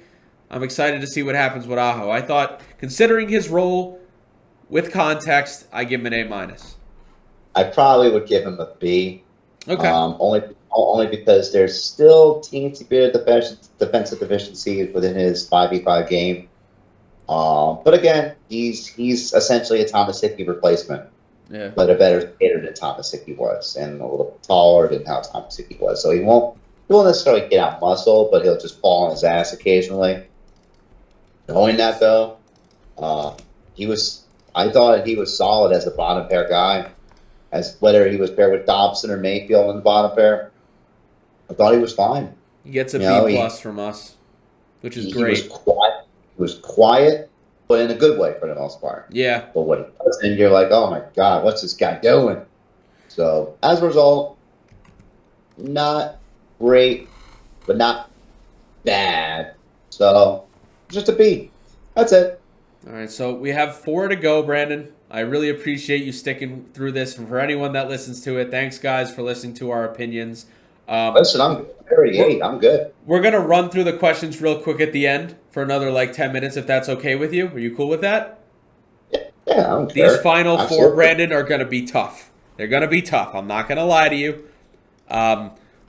I'm excited to see what happens with Aho. I thought, considering his role with context, I give him an A-. I probably would give him a B. Okay. Only because there's still teensy bit of defensive deficiencies within his 5v5 game. But again, he's essentially a Thomas Hickey replacement. Yeah. But a better skater than Thomas Hickey was, and a little taller than how Thomas Hickey was. So he won't necessarily get out muscle, but he'll just fall on his ass occasionally. Knowing that though, he was I thought he was solid as a bottom pair guy, as whether he was paired with Dobson or Mayfield in the bottom pair. I thought he was fine. He gets a You B know, plus from us, which is he was great. quiet. He was quiet, but in a good way for the most part. Yeah. But when he does, and you're like, oh my god, what's this guy doing? So as a result, not great, but not bad. So just a B. That's it. All right, so we have 4 to go, Brandon. I really appreciate you sticking through this. And for anyone that listens to it, thanks, guys, for listening to our opinions. Listen, I'm already 8. I'm good. We're going to run through the questions real quick at the end for another, 10 minutes, if that's okay with you. Are you cool with that? Yeah, I don't These care. final 4, Absolutely. Brandon, are going to be tough. They're going to be tough. I'm not going to lie to you.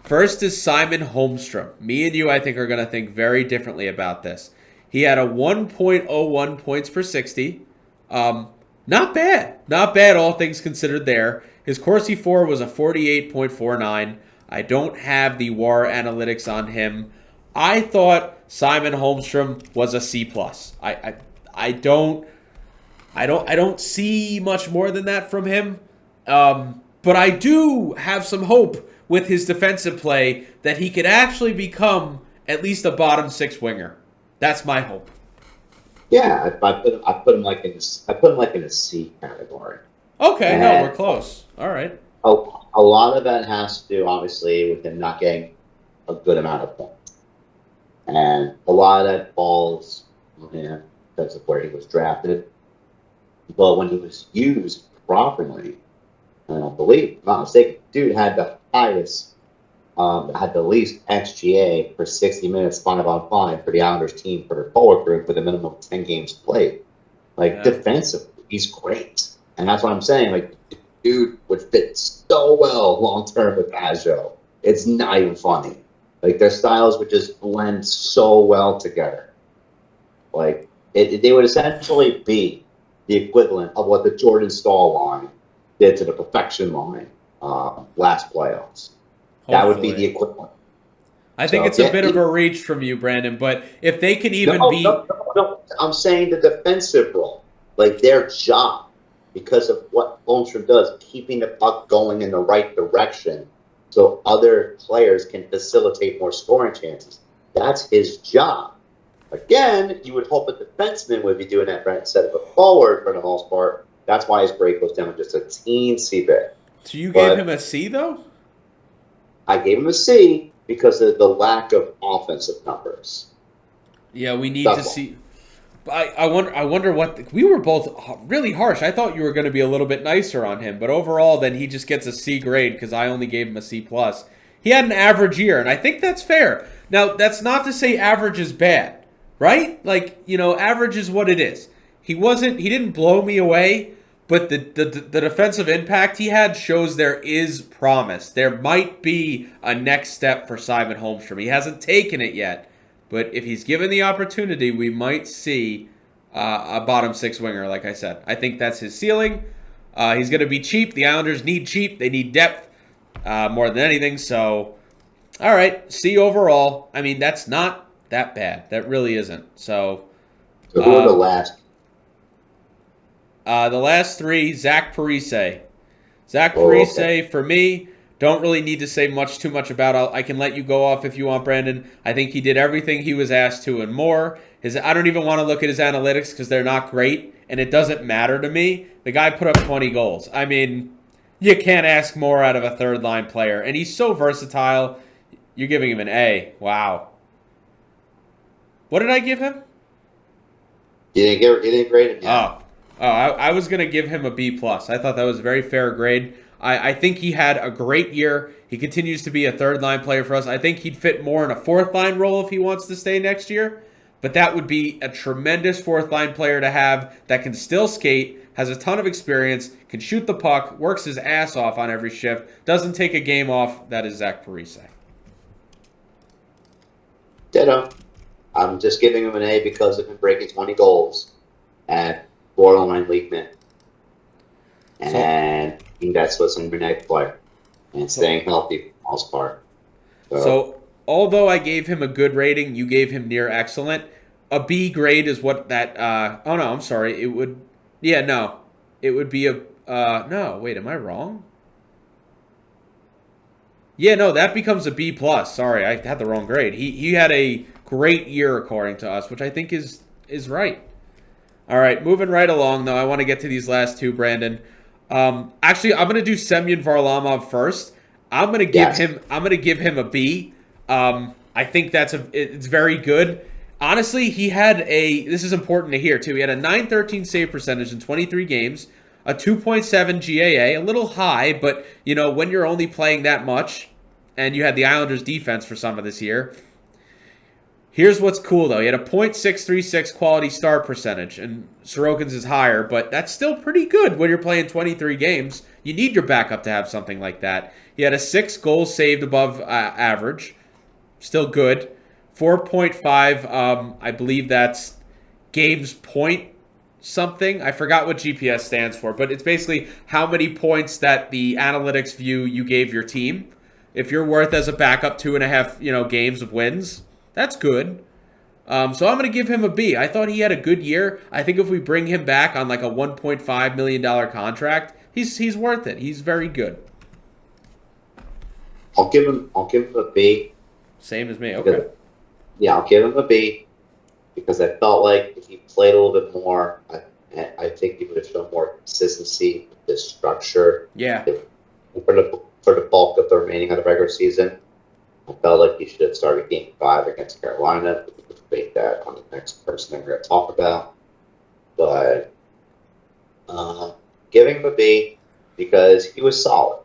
First is Simon Holmstrom. Me and you, I think, are going to think very differently about this. He had a 1.01 points per 60. Not bad. Not bad, all things considered there. His Corsi 4 was a 48.49. I don't have the WAR analytics on him. I thought Simon Holmstrom was a C+. I don't see much more than that from him. But I do have some hope with his defensive play that he could actually become at least a bottom 6 winger. That's my hope. Yeah, I put him like in a C category. Okay, no, And we're close. All right. a lot of that has to do, obviously, with him not getting a good amount of points, and a lot of that falls on him because of where he was drafted. But when he was used properly, I don't believe, if I'm not mistaken, dude had the highest. Had the least XGA for 60 minutes 5-on-5 for the Islanders team for their forward group with a minimum of 10 games played. Yeah. Defensively, he's great. And that's what I'm saying. Dude would fit so well long term with Ajo. It's not even funny. Their styles would just blend so well together. They would essentially be the equivalent of what the Jordan Stahl line did to the perfection line last playoffs. That would be the equivalent. I think it's a bit of a reach from you, Brandon, but if they can even be... No. I'm saying the defensive role, their job, because of what Holmstrom does, keeping the puck going in the right direction so other players can facilitate more scoring chances. That's his job. Again, you would hope a defenseman would be doing that instead of a forward for the most part. That's why his break goes down just a teensy bit. So you gave him a C, though? I gave him a C because of the lack of offensive numbers. Yeah, we need to see. I wonder what we were both really harsh. I thought you were going to be a little bit nicer on him, but overall, then he just gets a C grade because I only gave him a C+. He had an average year, and I think that's fair. Now, that's not to say average is bad, right? Average is what it is. He didn't blow me away. But the defensive impact he had shows there is promise. There might be a next step for Simon Holmstrom. He hasn't taken it yet. But if he's given the opportunity, we might see a bottom 6 winger, like I said. I think that's his ceiling. He's going to be cheap. The Islanders need cheap. They need depth more than anything. So, all right, C overall. I mean, that's not that bad. That really isn't. So who are the last? The last 3, Zach Parise. Zach Parise, okay. For me, don't really need to say too much about. I can let you go off if you want, Brandon. I think he did everything he was asked to and more. I don't even want to look at his analytics because they're not great, and it doesn't matter to me. The guy put up 20 goals. I mean, you can't ask more out of a third-line player, and he's so versatile. You're giving him an A. Wow. What did I give him? You didn't grade him yet. I was going to give him a B+. I thought that was a very fair grade. I think he had a great year. He continues to be a third-line player for us. I think he'd fit more in a fourth-line role if he wants to stay next year. But that would be a tremendous fourth-line player to have that can still skate, has a ton of experience, can shoot the puck, works his ass off on every shift, doesn't take a game off. That is Zach Parise. Ditto. I'm just giving him an A because of him breaking 20 goals at borderline league min. And I think that's what's in your next player. And staying healthy for the most part. So, although I gave him a good rating, you gave him near excellent. A B grade is what that... I'm sorry. It would... Yeah, no. It would be a no, wait, am I wrong? Yeah, no, that becomes a B plus. Sorry, I had the wrong grade. He had a great year according to us, which I think is right. All right, moving right along though. I want to get to these last two, Brandon. Actually, I'm gonna do Semyon Varlamov first. Yes. I'm gonna give him a B. I think it's very good. Honestly, he had a this is important to hear too. He had a 913 save percentage in 23 games, a 2.7 GAA, a little high, but you know, when you're only playing that much and you had the Islanders defense for some of this year. Here's what's cool though. He had a .636 quality start percentage, and Sorokin's is higher, but that's still pretty good when you're playing 23 games. You need your backup to have something like that. He had a 6 goals saved above average, still good. 4.5, I believe that's games point something. I forgot what GPS stands for, but it's basically how many points that the analytics view you gave your team. If you're worth as a backup 2.5, games of wins, that's good. So I'm going to give him a B. I thought he had a good year. I think if we bring him back on like a $1.5 million contract, he's worth it. He's very good. I'll give him a B. Same as me. Okay. Yeah, I'll give him a B because I felt like if he played a little bit more, I think he would have shown more consistency, this structure. Yeah. For the bulk of the remaining of the regular season, I felt like he should have started Game 5 against Carolina. We could debate that on the next person that we're going to talk about. But giving him a B because he was solid.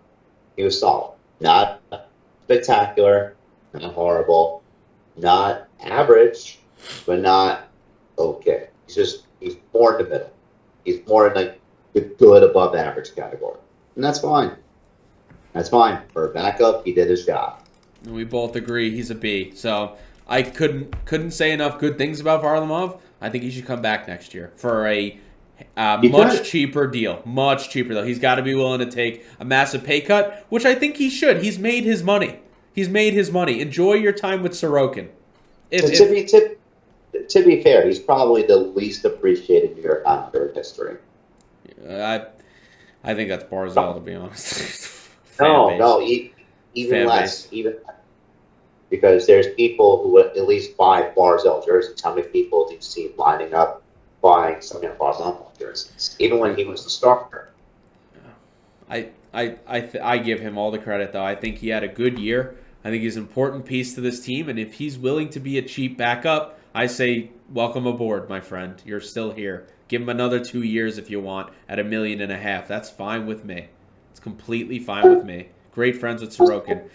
He was solid. Not spectacular, not horrible, not average, but not okay. He's more in the middle. He's more in like the good above average category. And that's fine. That's fine. For a backup, he did his job. We both agree he's a B. So I couldn't say enough good things about Varlamov. I think he should come back next year for a much cheaper deal. Much cheaper, though. He's got to be willing to take a massive pay cut, which I think he should. He's made his money. Enjoy your time with Sorokin. To be fair, he's probably the least appreciated New York Islander in history. I think that's Barzal, to be honest. No, even less. Even because there's people who would at least buy Barzal jerseys. How many people do you see lining up buying some of Barzal jerseys, even when he was the starter? I give him all the credit, though. I think he had a good year. I think he's an important piece to this team, and if he's willing to be a cheap backup, I say welcome aboard, my friend. You're still here. Give him another 2 years if you want at $1.5 million. That's fine with me. It's completely fine with me. Great friends with Sorokin.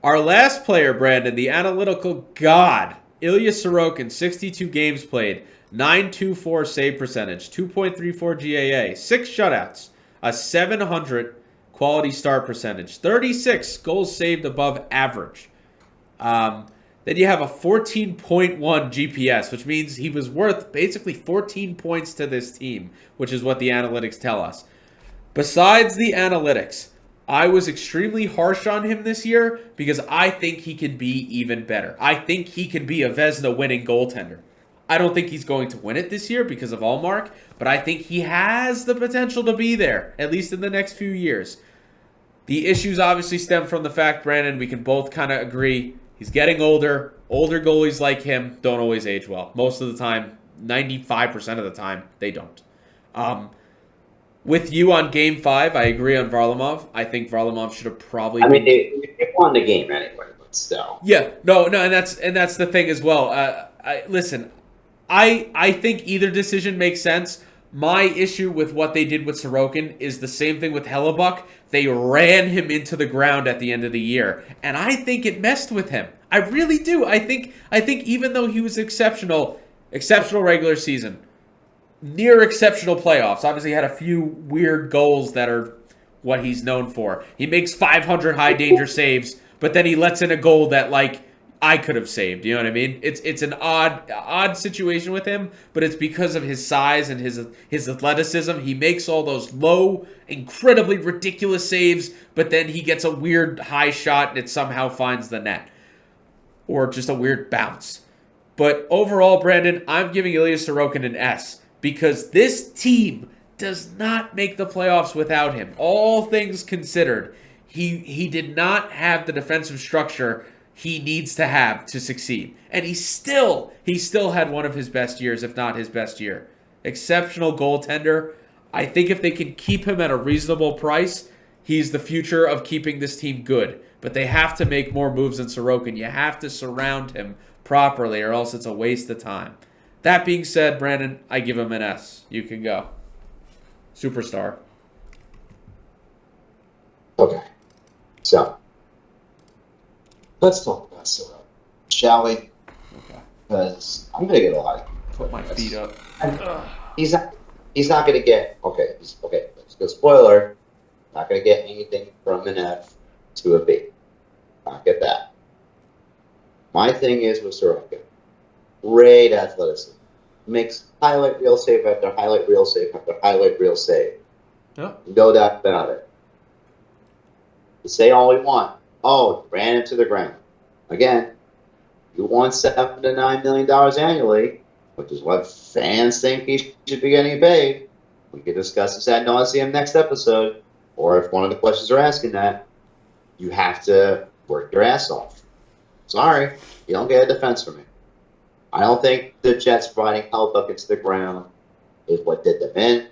Our last player, Brandon, the analytical god, Ilya Sorokin, 62 games played, 924 save percentage, 2.34 GAA, 6 shutouts, a 700 quality start percentage, 36 goals saved above average. Then you have a 14.1 GPS, which means he was worth basically 14 points to this team, which is what the analytics tell us. Besides the analytics, I was extremely harsh on him this year because I think he can be even better. I think he can be a Vezina winning goaltender. I don't think he's going to win it this year because of Allmark, but I think he has the potential to be there, at least in the next few years. The issues obviously stem from the fact, Brandon, we can both kind of agree, he's getting older. Older goalies like him don't always age well. Most of the time, 95% of the time, they don't. With you on Game 5, I agree on Varlamov. I think Varlamov should have probably been... they won the game anyway, but still. Yeah, no, and that's the thing as well. Listen, I think either decision makes sense. My issue with what they did with Sorokin is the same thing with Hellebuck. They ran him into the ground at the end of the year, and I think it messed with him. I really do. I think even though he was exceptional regular season, near exceptional playoffs. Obviously, had a few weird goals that are what he's known for. He makes 500 high danger saves, but then he lets in a goal that I could have saved. You know what I mean? It's an odd situation with him, but it's because of his size and his athleticism. He makes all those low, incredibly ridiculous saves, but then he gets a weird high shot and it somehow finds the net. Or just a weird bounce. But overall, Brandon, I'm giving Ilya Sorokin an S because this team does not make the playoffs without him. All things considered, he did not have the defensive structure he needs to have to succeed. And he still had one of his best years, if not his best year. Exceptional goaltender. I think if they can keep him at a reasonable price, he's the future of keeping this team good. But they have to make more moves than Sorokin. You have to surround him properly, or else it's a waste of time. That being said, Brandon, I give him an S. You can go. Superstar. Okay. So, let's talk about Sorokin, shall we? Okay. Because I'm going to get a lot of Put my feet up. He's not going to get, let's go spoiler, not going to get anything from an F to a B. Not get that. My thing is with Sorokin, great athleticism. Makes highlight reel save after highlight reel save after highlight reel save. Yep. No doubt about it. You say all we want. Oh, ran into the ground. Again, you want $7 to $9 million annually, which is what fans think he should be getting paid. We could discuss this ad nauseum next episode, or if one of the questions are asking that, you have to work your ass off. Sorry, you don't get a defense from me. I don't think the Jets providing hell buckets to the ground is what did them in.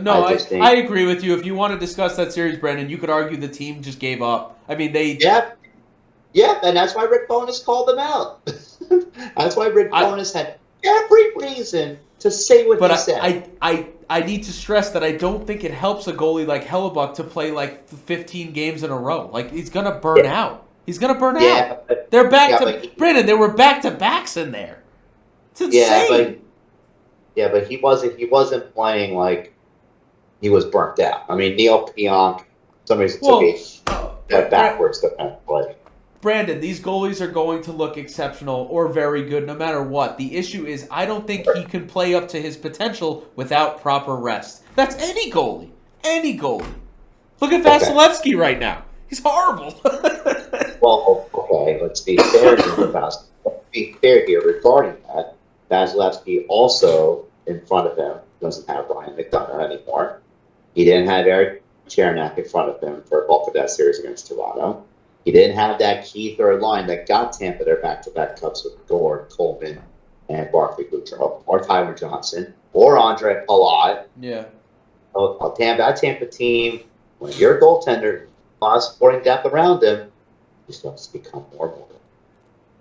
No, I agree with you. If you want to discuss that series, Brandon, you could argue the team just gave up. I mean, they... Yeah, and that's why Rick Bowness called them out. That's why Rick Bowness had every reason to say what he said. I need to stress that I don't think it helps a goalie like Hellebuck to play like 15 games in a row. Like, he's going to burn out. He's going to burn out. They're back to... Brandon, there were back-to-backs in there. It's insane. But he wasn't playing like he was burnt out. I mean, Neil Pionk, somebody took a backwards defense play. Brandon, these goalies are going to look exceptional or very good no matter what. The issue is I don't think he can play up to his potential without proper rest. That's any goalie. Any goalie. Look at Vasilevsky right now. He's horrible. Well, okay, let's be fair here regarding that. Vasilevsky also, in front of him, doesn't have Ryan McDonough anymore. He didn't have Eric Chernak in front of him for a bulk of that series against Toronto. He didn't have that key third line that got Tampa their back-to-back cups with Gord, Coleman, and Barclay Goodrow, or Tyler Johnson, or Andre Palat. Yeah. That Tampa team, when your goaltender lost supporting depth around him, he starts to become more mortal.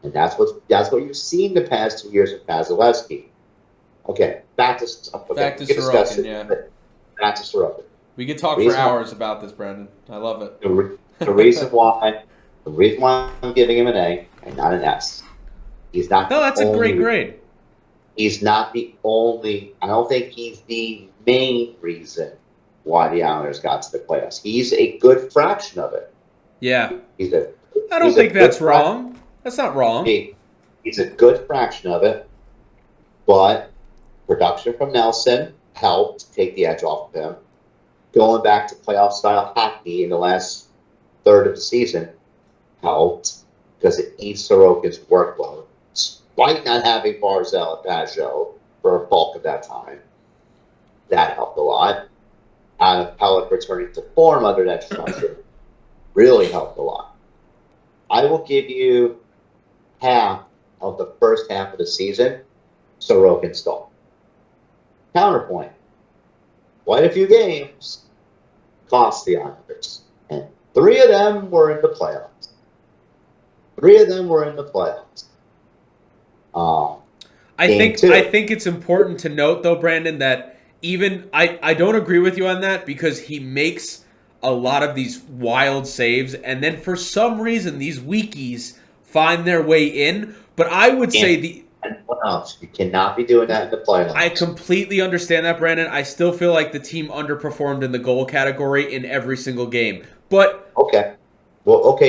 And that's what you've seen the past 2 years with Vasilevsky. Okay, back to Sorokin. Back to Sorokin. We could talk for hours about this, Brandon. I love it. The reason why I'm giving him an A and not an S. He's not. No, that's a great grade. He's not the only. I don't think he's the main reason why the Islanders got to the playoffs. He's a good fraction of it. Yeah. I don't think that's wrong. That's not wrong. He's a good fraction of it, but production from Nelson helped take the edge off of him. Going back to playoff-style hockey in the last third of the season helped because it eased Sorokin's workload, despite not having Barzal and Pajot for a bulk of that time. That helped a lot. Pellick returning to form under that structure really helped a lot. I will give you half of the first half of the season, Sorokin stole. Counterpoint. Quite a few games cost the Islanders. And 3 of them were in the playoffs. I think it's important to note, though, Brandon, that even I don't agree with you on that because he makes a lot of these wild saves, and then for some reason these weakies find their way in. But I would say you cannot be doing that in the playoffs. I completely understand that, Brandon. I still feel like the team underperformed in the goal category in every single game. But okay,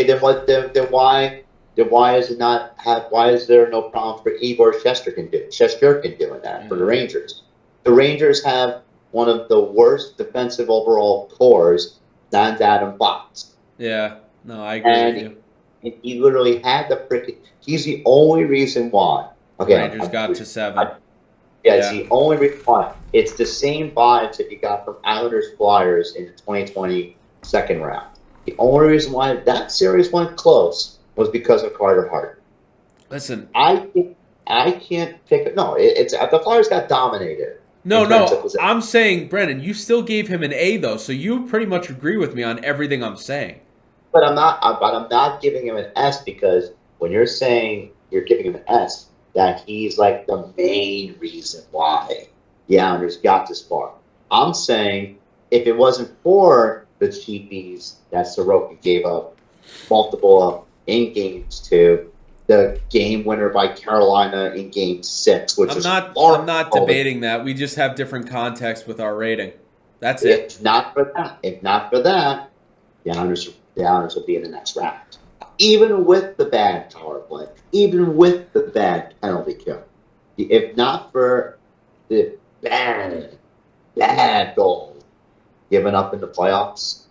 then why is there no problem for Igor Shesterkin doing that for the Rangers? The Rangers have one of the worst defensive overall cores, sans Adam Fox. Yeah, no, I agree with you. And he literally had the freaking. He's the only reason why. Okay, Rangers got to 7. Yeah, it's Yeah. the only reason why. It's the same vibes that you got from Islanders Flyers in the 2020 second round. The only reason why that series went close was because of Carter Hart. Listen, I can't pick it. No, it's the Flyers got dominated in no, terms of no, possession. I'm saying, Brennan, you still gave him an A though, so you pretty much agree with me on everything I'm saying. But I'm not giving him an S because when you're saying you're giving him an S, that he's like the main reason why the Islanders got this far. I'm saying if it wasn't for the cheapies that Sorokin gave up multiple in games to, the game winner by Carolina in Game 6, which is I'm far not debating that. We just have different context with our rating. That's it. if not for that, the Islanders would be in the next round. Even with the bad power play, even with the bad penalty kill, if not for the bad goal given up in the playoffs,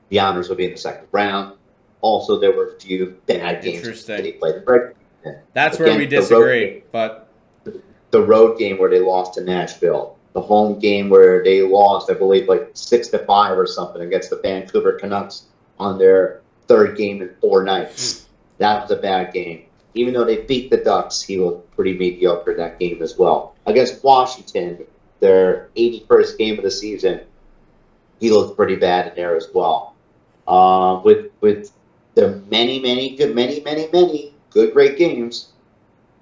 the Islanders would be in the second round. Also, there were a few bad games that they played. That's where we disagree. But the road game where they lost to Nashville, the home game where they lost, I believe, like 6-5 or something against the Vancouver Canucks on their third game in 4 nights. That was a bad game. Even though they beat the Ducks, he looked pretty mediocre in that game as well. Against Washington, their 81st game of the season, he looked pretty bad in there as well. With the many good, great games,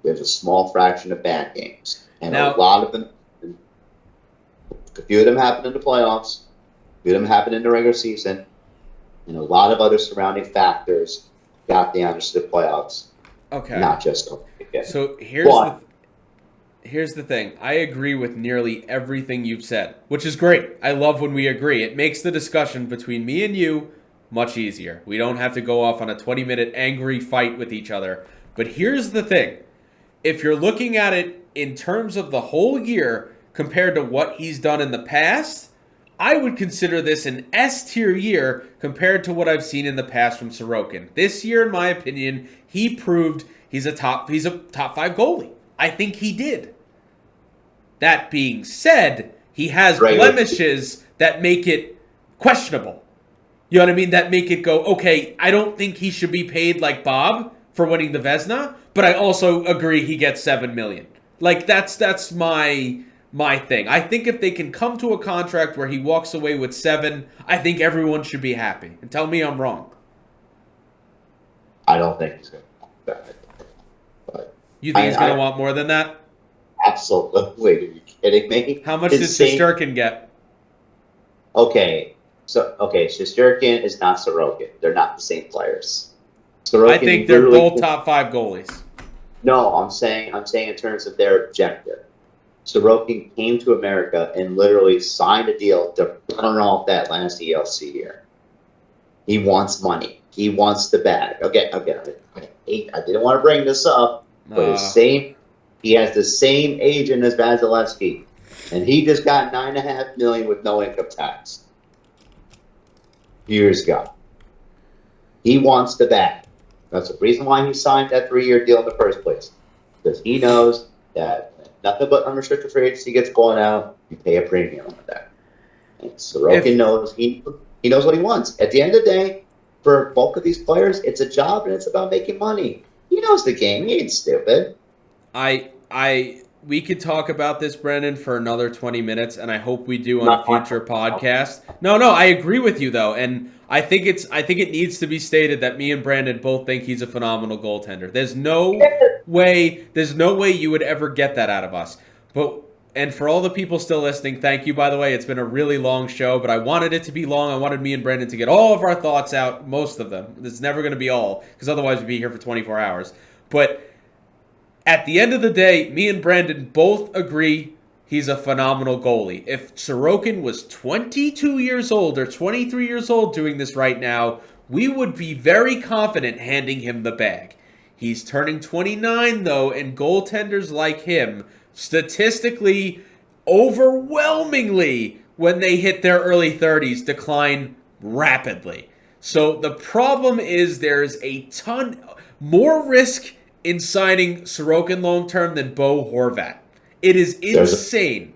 there's a small fraction of bad games. And a lot of them, a few of them happened in the playoffs, a few of them happened in the regular season, and a lot of other surrounding factors got the Islanders to the playoffs. Okay. Not just again. So here's the thing. I agree with nearly everything you've said, which is great. I love when we agree. It makes the discussion between me and you much easier. We don't have to go off on a 20-minute angry fight with each other. But here's the thing. If you're looking at it in terms of the whole year compared to what he's done in the past, I would consider this an S-tier year compared to what I've seen in the past from Sorokin. This year, in my opinion, he proved he's a top 5 goalie. I think he did. That being said, he has blemishes that make it questionable. You know what I mean? That make it go, okay, I don't think he should be paid like Bob for winning the Vezina, but I also agree he gets $7 million. Like, that's my thing. I think if they can come to a contract where he walks away with 7, I think everyone should be happy. And tell me I'm wrong. I don't think he's going to want that. But you think he's going to want more than that? Absolutely. Are you kidding me? How much did Shesterkin get? Okay, Shesterkin is not Sorokin. They're not the same players. Sorokin I think they're both top 5 goalies. No, I'm saying in terms of their objective. Sorokin came to America and literally signed a deal to burn off that last ELC year. He wants money. He wants the bag. Okay, I didn't want to bring this up, but he has the same agent as Vasilevsky, and he just got $9.5 million with no income tax years ago. He wants the bag. That's the reason why he signed that 3-year deal in the first place, because he knows that nothing but unrestricted free agency gets going out, you pay a premium on that. And Sorokin knows he knows what he wants. At the end of the day, for bulk of these players, it's a job and it's about making money. He knows the game. He ain't stupid. We could talk about this, Brendan, for another 20 minutes, and I hope we do on a future podcast. No, I agree with you though, and I think it needs to be stated that me and Brandon both think he's a phenomenal goaltender. There's no way you would ever get that out of us. And for all the people still listening, thank you, by the way. It's been a really long show, but I wanted it to be long. I wanted me and Brandon to get all of our thoughts out, most of them. It's never going to be all, because otherwise we'd be here for 24 hours. But at the end of the day, me and Brandon both agree he's a phenomenal goalie. If Sorokin was 22 years old or 23 years old doing this right now, we would be very confident handing him the bag. He's turning 29, though, and goaltenders like him, statistically, overwhelmingly, when they hit their early 30s, decline rapidly. So the problem is there's a ton more risk in signing Sorokin long-term than Bo Horvat. It is There's insane.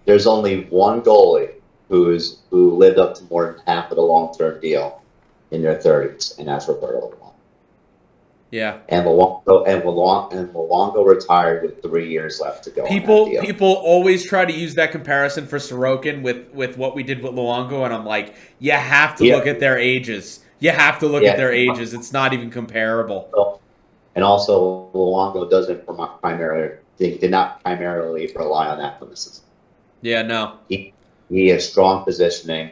there's only one goalie who lived up to more than half of the long-term deal in their 30s, and that's Roberto Luongo. Yeah. And Luongo retired with 3 years left to go on that deal. People always try to use that comparison for Sorokin with what we did with Luongo, and I'm like, you have to look at their ages. You have to look at their ages. It's not even comparable. And also, Luongo did not primarily rely on athleticism. Yeah, no. He has strong positioning.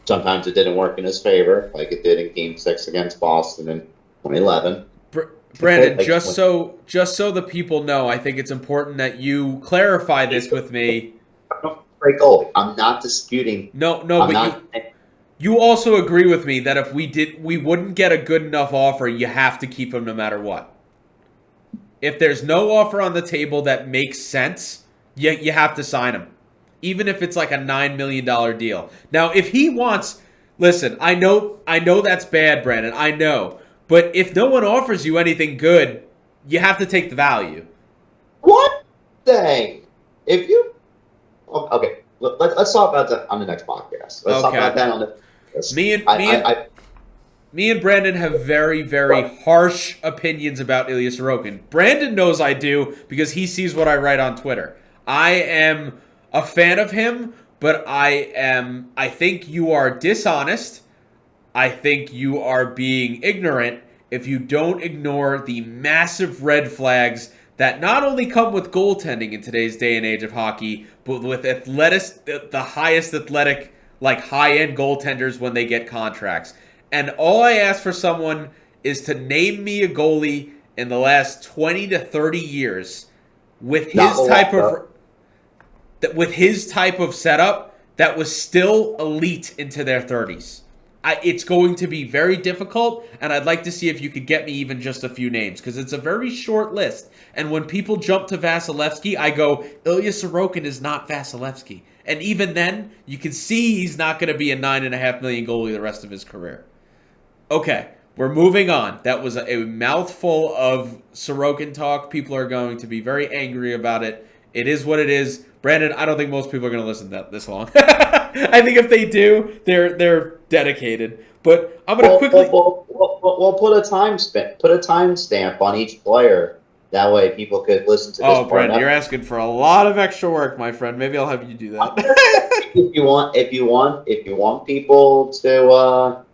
Sometimes it didn't work in his favor, like it did in Game 6 against Boston in 2011. Brandon, just so the people know, I think it's important that you clarify this with me. Great goalie. I'm not disputing. You also agree with me that if we wouldn't get a good enough offer, you have to keep him no matter what. If there's no offer on the table that makes sense, you have to sign him, even if it's like a $9 million deal. Now, if he wants, listen, I know that's bad, Brandon. I know. But if no one offers you anything good, you have to take the value. What thing? If you okay, let's talk about that on the next podcast. Let's talk about that on the. Me and Brandon have very, very harsh opinions about Ilya Sorokin. Brandon knows I do because he sees what I write on Twitter. I am a fan of him, but I think you are dishonest. I think you are being ignorant if you don't ignore the massive red flags that not only come with goaltending in today's day and age of hockey, but with the highest athletic, like high-end goaltenders when they get contracts. And all I ask for someone is to name me a goalie in the last 20 to 30 years with his type of setup that was still elite into their 30s. It's going to be very difficult, and I'd like to see if you could get me even just a few names, because it's a very short list. And when people jump to Vasilevsky, I go, Ilya Sorokin is not Vasilevsky. And even then, you can see he's not going to be a $9.5 million goalie the rest of his career. Okay, we're moving on. That was a mouthful of Sorokin talk. People are going to be very angry about it. It is what it is. Brandon, I don't think most people are going to listen to that this long. I think if they do, they're dedicated. But I'm going to quickly. We'll put a timestamp on each player. That way, people could listen to this. Oh, Brandon, you're asking for a lot of extra work, my friend. Maybe I'll have you do that. if you want people to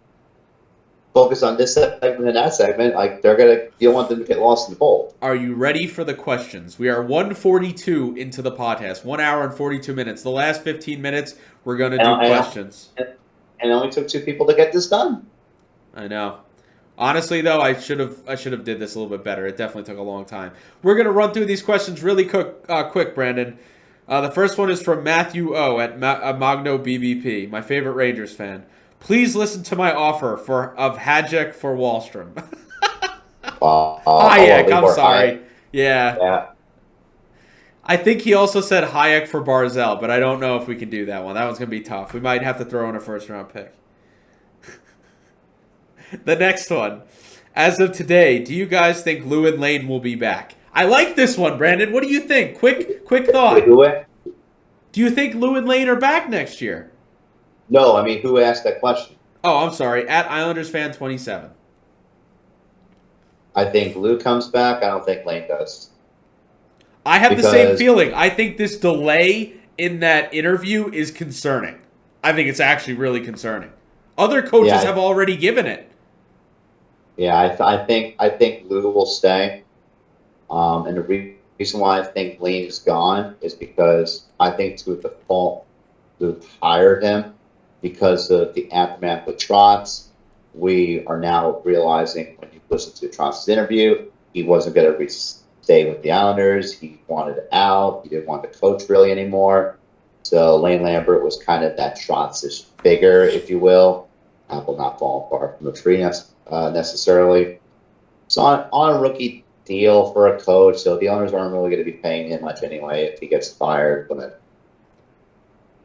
focus on this segment and that segment, like you don't want them to get lost in the bowl. Are you ready for the questions? We are 1:42 into the podcast, 1 hour and 42 minutes. The last 15 minutes, we're going to do questions. And it only took 2 people to get this done. I know. Honestly, though, I should have did this a little bit better. It definitely took a long time. We're going to run through these questions really quick, Brandon. The first one is from Matthew O. at Magno BBP, my favorite Rangers fan. Please listen to my offer of Hadjek for Wallstrom. Hayek, I'm sorry. Hayek. Yeah. I think he also said Hayek for Barzell, but I don't know if we can do that one. That one's going to be tough. We might have to throw in a first-round pick. The next one. As of today, do you guys think Lou and Lane will be back? I like this one, Brandon. What do you think? Quick thought. Do you think Lou and Lane are back next year? No, I mean, who asked that question? Oh, I'm sorry. At Islanders fan 27. I think Lou comes back. I don't think Lane does. I have the same feeling. I think this delay in that interview is concerning. I think it's actually really concerning. Other coaches have already given it. Yeah, I think Lou will stay. And the reason why I think Lane's gone is because I think to a default, Lou hired him because of the aftermath with Trotz. We are now realizing when you listen to Trotz's interview, he wasn't going to stay with the Islanders. He wanted out. He didn't want to coach really anymore. So Lane Lambert was kind of that Trotz's figure, if you will. Apple not falling far from the tree necessarily. So on a rookie deal for a coach, so the owners aren't really going to be paying him much anyway if he gets fired. But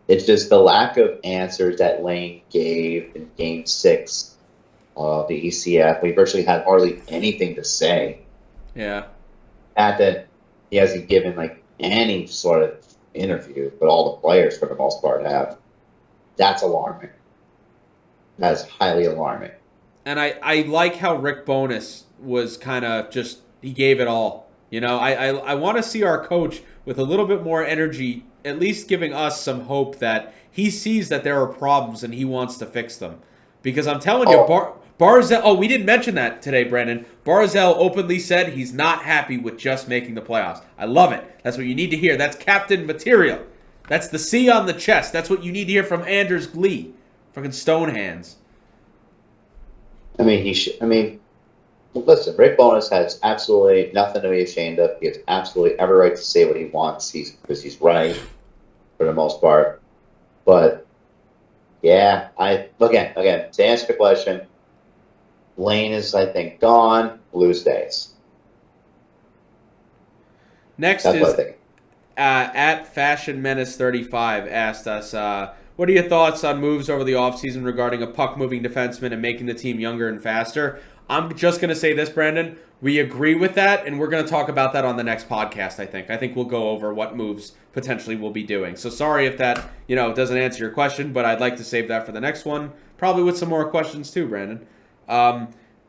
it's just the lack of answers that Lane gave in Game 6 of the ECF. We virtually had hardly anything to say. Yeah. That he hasn't given any sort of interview, but all the players for the most part have. That's alarming. That's highly alarming. And I like how Rick Bowness was kind of just, he gave it all. I want to see our coach with a little bit more energy, at least giving us some hope that he sees that there are problems and he wants to fix them. Because I'm telling you, Barzell, we didn't mention that today, Brandon. Barzell openly said he's not happy with just making the playoffs. I love it. That's what you need to hear. That's captain material. That's the C on the chest. That's what you need to hear from Anders Glee. Fucking stone hands. I mean, listen, Rick Bowness has absolutely nothing to be ashamed of. He has absolutely every right to say what he wants. Because he's right for the most part. But yeah, again to answer the question, Lane is, I think, gone. Blues days. Next That's is what I think. at Fashion Menace 35 asked us, what are your thoughts on moves over the offseason regarding a puck-moving defenseman and making the team younger and faster? I'm just going to say this, Brandon. We agree with that, and we're going to talk about that on the next podcast, I think. I think we'll go over what moves potentially we'll be doing. So sorry if that, doesn't answer your question, but I'd like to save that for the next one. Probably with some more questions too, Brandon.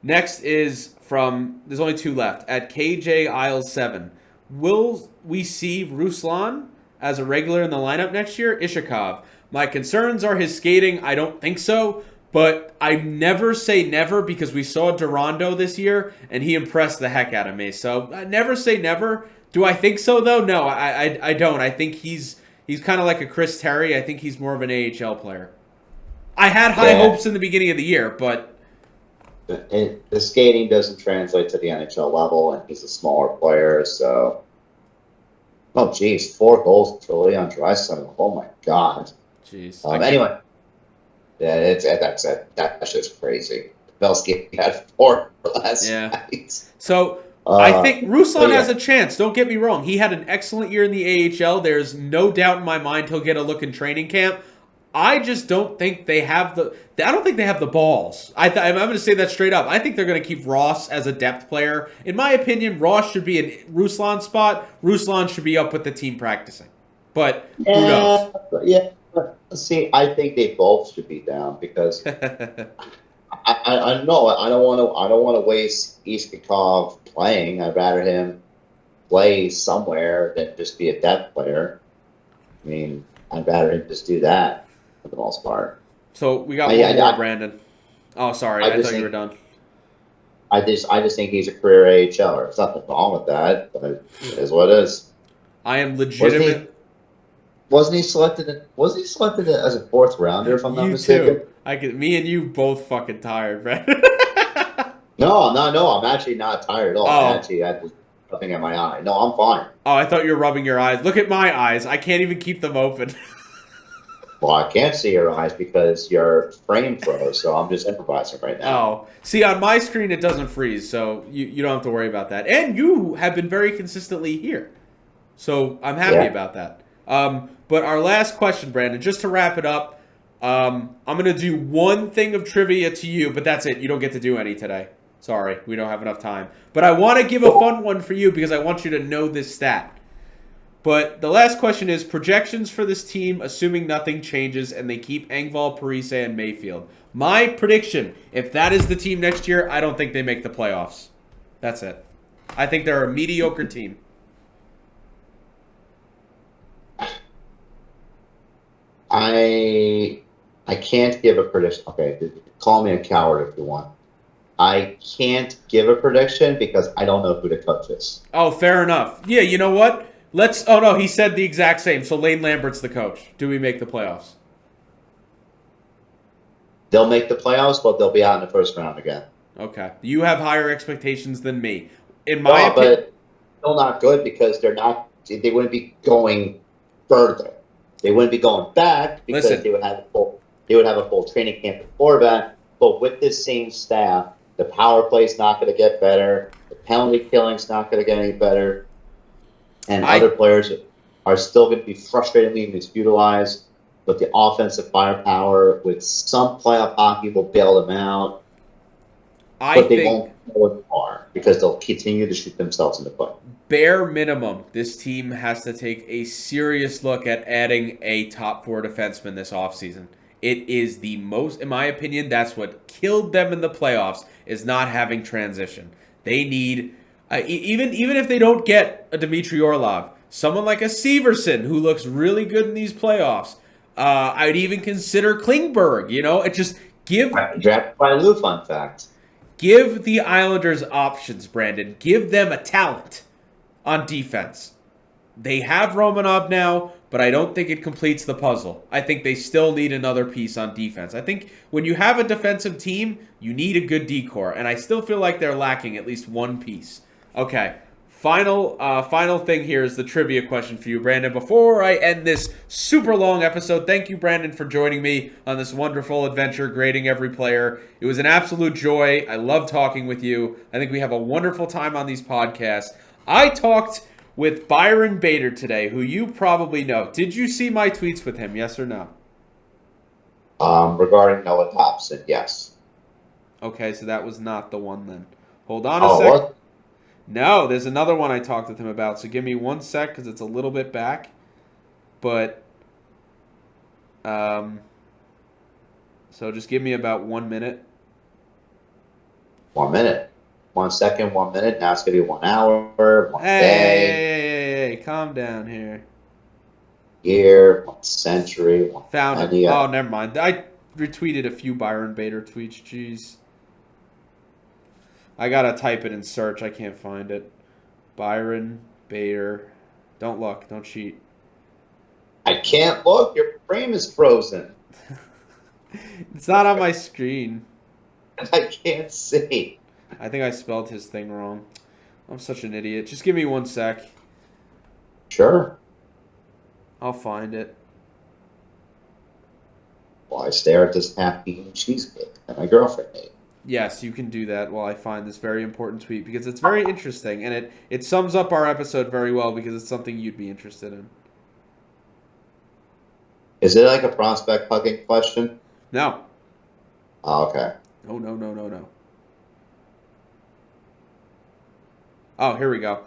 Next is from, there's only two left, at KJ Isles 7. Will we see Ruslan as a regular in the lineup next year? Ishikov. My concerns are his skating. I don't think so, but I never say never because we saw Durando this year and he impressed the heck out of me. So I never say never. Do I think so though? No, I don't. I think he's kind of like a Chris Terry. I think he's more of an AHL player. I had high hopes in the beginning of the year, but the skating doesn't translate to the NHL level, and he's a smaller player, so. Oh, geez, 4 goals for Leon Draisaitl. Oh my God. Jeez. Anyway, yeah, that's just crazy. Belsky had 4 last night. So I think Ruslan has a chance. Don't get me wrong. He had an excellent year in the AHL. There's no doubt in my mind he'll get a look in training camp. I just don't think they have the balls. I'm going to say that straight up. I think they're going to keep Ross as a depth player. In my opinion, Ross should be in Ruslan's spot. Ruslan should be up with the team practicing. But who knows? Yeah. See, I think they both should be down because I know I don't want to waste Ishikov playing. I'd rather him play somewhere than just be a depth player. I mean, I'd rather him just do that for the most part. So we got one more, Brandon. Oh, sorry, I thought you were done. I just think he's a career AHLer. There's nothing wrong with that, but it is what it is. I am legitimate. Wasn't he selected as a 4th rounder, if I'm not mistaken? Too. Me and you both fucking tired, right? No, I'm actually not tired at all. I actually had nothing in my eye. No, I'm fine. Oh, I thought you were rubbing your eyes. Look at my eyes. I can't even keep them open. Well, I can't see your eyes because your frame froze, so I'm just improvising right now. Oh, see, on my screen it doesn't freeze, so you don't have to worry about that. And you have been very consistently here, so I'm happy about that. But our last question, Brandon, just to wrap it up, I'm going to do one thing of trivia to you, but that's it. You don't get to do any today. Sorry, we don't have enough time. But I want to give a fun one for you because I want you to know this stat. But the last question is projections for this team, assuming nothing changes and they keep Engvall, Parise, and Mayfield. My prediction, if that is the team next year, I don't think they make the playoffs. That's it. I think they're a mediocre team. I can't give a prediction. Okay, call me a coward if you want. I can't give a prediction because I don't know who the coach is. Oh, fair enough. Yeah, you know what? Oh, no, he said the exact same. So Lane Lambert's the coach. Do we make the playoffs? They'll make the playoffs, but they'll be out in the first round again. Okay. You have higher expectations than me. In my opinion, but still not good because they wouldn't be going further. They wouldn't be going back because they would have a full training camp before that. But with this same staff, the power play's not going to get better. The penalty killing's not going to get any better. And other players are still going to be frustratingly misutilized. But the offensive firepower with some playoff hockey will bail them out. But they won't go as far because they'll continue to shoot themselves in the foot. bare minimum, this team has to take a serious look at adding a top 4 defenseman this offseason. It is the most, in my opinion, that's what killed them in the playoffs, is not having transition. They need, even if they don't get a Dmitry Orlov, someone like a Severson who looks really good in these playoffs. I'd even consider Klingberg. It just Drafted by Lou, fun fact. Give the Islanders options, Brandon. Give them a talent on defense. They have Romanov now, but I don't think it completes the puzzle. I think they still need another piece on defense. I think when you have a defensive team, you need a good decor, and I still feel like they're lacking at least one piece. Okay, final thing here is the trivia question for you, Brandon. Before I end this super long episode, thank you, Brandon, for joining me on this wonderful adventure, grading every player. It was an absolute joy. I love talking with you. I think we have a wonderful time on these podcasts. I talked with Byron Bader today, who you probably know. Did you see my tweets with him, yes or no? Regarding Noah Thompson, yes. Okay, so that was not the one then. Hold on a sec. What? No, there's another one I talked with him about, so give me 1 sec because it's a little bit back. But, so just give me about 1 minute. 1 minute. 1 second, 1 minute. Now it's going to be 1 hour, 1 day. Hey, calm down here. Year, 1 century, 1 Found it. Oh, never mind. I retweeted a few Byron Bader tweets. Jeez. I got to type it in search. I can't find it. Byron Bader. Don't look. Don't cheat. I can't look. Your frame is frozen. It's not on my screen. I can't see. I think I spelled his thing wrong. I'm such an idiot. Just give me 1 sec. Sure. I'll find it. While I stare at this half-eaten cheesecake that my girlfriend made. Yes, you can do that while I find this very important tweet because it's very interesting and it sums up our episode very well because it's something you'd be interested in. Is it like a prospect hugging question? No. Oh, okay. No. Oh, here we go.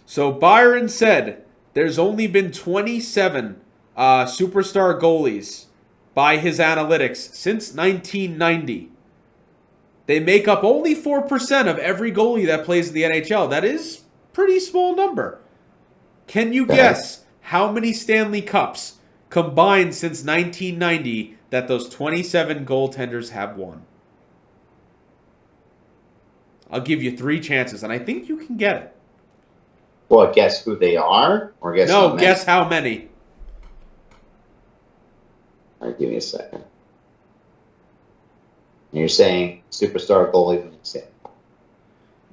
So Byron said there's only been 27 superstar goalies by his analytics since 1990. They make up only 4% of every goalie that plays in the NHL. That is a pretty small number. Can you guess how many Stanley Cups combined since 1990 that those 27 goaltenders have won? I'll give you 3 chances, and I think you can get it. Well, guess who they are? Or guess how many? Guess how many. All right, give me a second. And you're saying superstar goalie.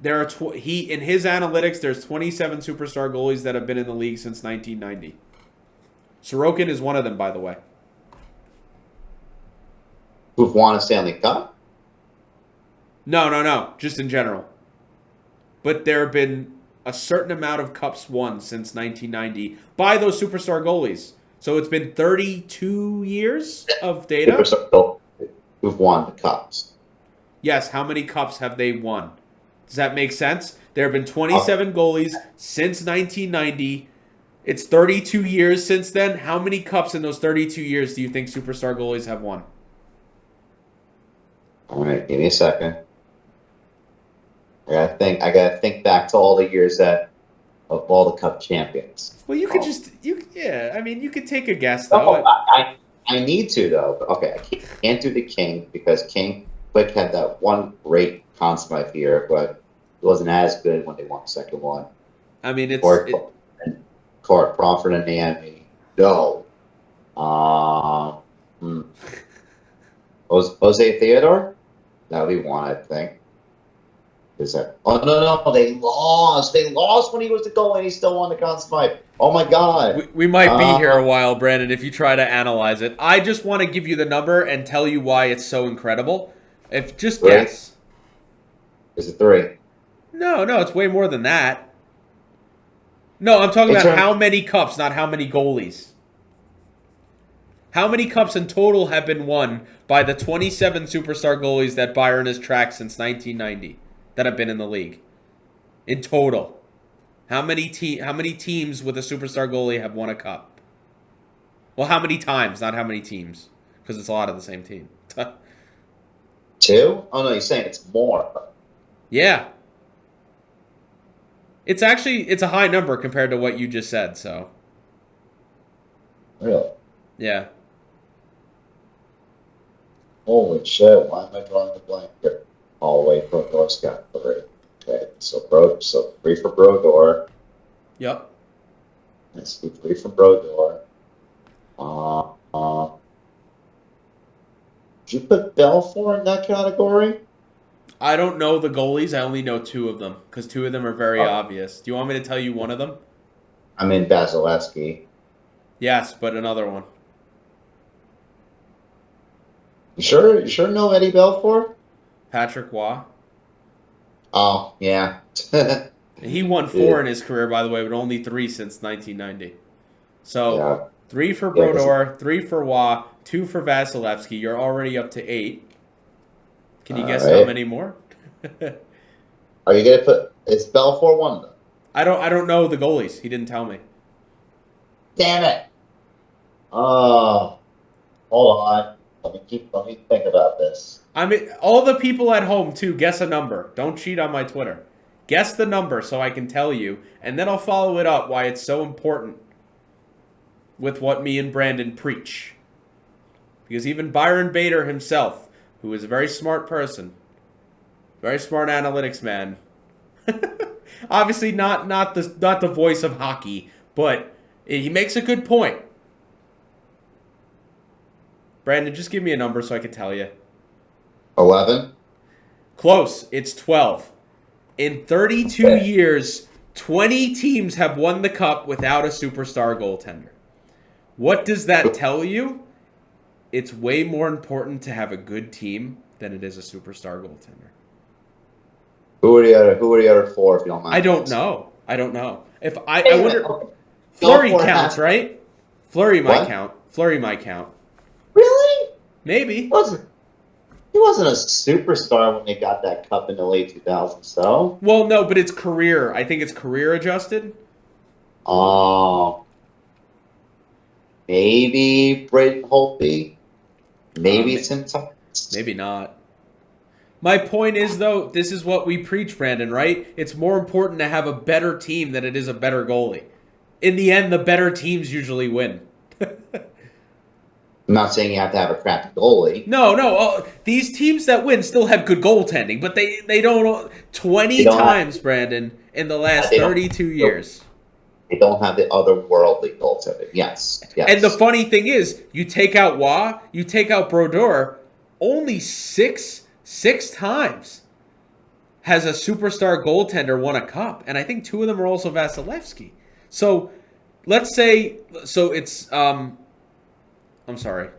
There are in his analytics, there's 27 superstar goalies that have been in the league since 1990. Sorokin is one of them, by the way. Who've won a Stanley Cup? No. Just in general. But there have been a certain amount of cups won since 1990 by those superstar goalies. So it's been 32 years of data. Superstar goalies who've won the cups. Yes, how many cups have they won? Does that make sense? There have been 27 goalies since 1990. It's 32 years since then. How many cups in those 32 years do you think superstar goalies have won? All right, give me a second. I gotta think back to all the years of all the Cup champions. Well, you could you could take a guess though. I need to though. Okay, I can't do the King because Quick had that one great Conn Smythe year, but it wasn't as good when they won the second one. I mean, Crawford and Naomi. No. Jose Theodore? That would be one, I think. No, they lost. They lost when he was the goal and he still won the Conn Smythe. Oh my God. We might be here a while, Brandon, if you try to analyze it. I just want to give you the number and tell you why it's so incredible. Just guess. Is it 3? No, it's way more than that. No, I'm talking about how many cups, not how many goalies. How many cups in total have been won by the 27 superstar goalies that Byron has tracked since 1990 that have been in the league? In total. How many teams with a superstar goalie have won a cup? Well, how many times, not how many teams, because it's a lot of the same team. 2? Oh no, you're saying it's more. Yeah. It's a high number compared to what you just said, so. Really? Yeah. Holy shit! Why am I drawing the blank here? All the way from North got 3. Okay, so 3 for Brodor. Yep. Let's do 3 for Brodor. Did you put Belfour in that category? I don't know the goalies. I only know 2 of them because 2 of them are very obvious. Do you want me to tell you one of them? I'm in Vasilevsky. Yes, but another one. You sure? You sure know Eddie Belfour? Patrick Waugh. Oh yeah. He won 4 in his career, by the way, but only 3 since 1990. So Yeah. 3 for Brodor, 3 for Waugh, 2 for Vasilevsky. You're already up to 8. Can you guess how many more? Are you gonna put? It's Belfour one of them. I don't know the goalies. He didn't tell me. Damn it! Oh, hold on. Let me think about this. I mean, all the people at home too. Guess a number. Don't cheat on my Twitter. Guess the number so I can tell you, and then I'll follow it up why it's so important with what me and Brandon preach. Because even Byron Bader himself, who is a very smart person, very smart analytics man, obviously not the voice of hockey, but he makes a good point. Brandon, just give me a number so I can tell you. 11. Close. It's 12. In 32 years, 20 teams have won the cup without a superstar goaltender. What does that tell you? It's way more important to have a good team than it is a superstar goaltender. Who are the other 4, if you don't mind? I don't know. If I wonder, Fleury counts, right? Fleury might count. Really? Maybe. He wasn't a superstar when they got that cup in the late 2000s, so. Well, no, but it's career. I think it's career adjusted. Oh. Maybe Braden Holtby. Maybe it's in time. Maybe not. My point is, though, this is what we preach, Brandon, right? It's more important to have a better team than it is a better goalie. In the end, the better teams usually win. I'm not saying you have to have a crappy goalie. No. These teams that win still have good goaltending, but they don't. 20 times, Brandon, in the last 32 years. They don't have the otherworldly goaltending. Yes. And the funny thing is, you take out Waugh, you take out Brodeur, only six times has a superstar goaltender won a cup, and I think 2 of them are also Vasilevsky. So let's say, it's I'm sorry.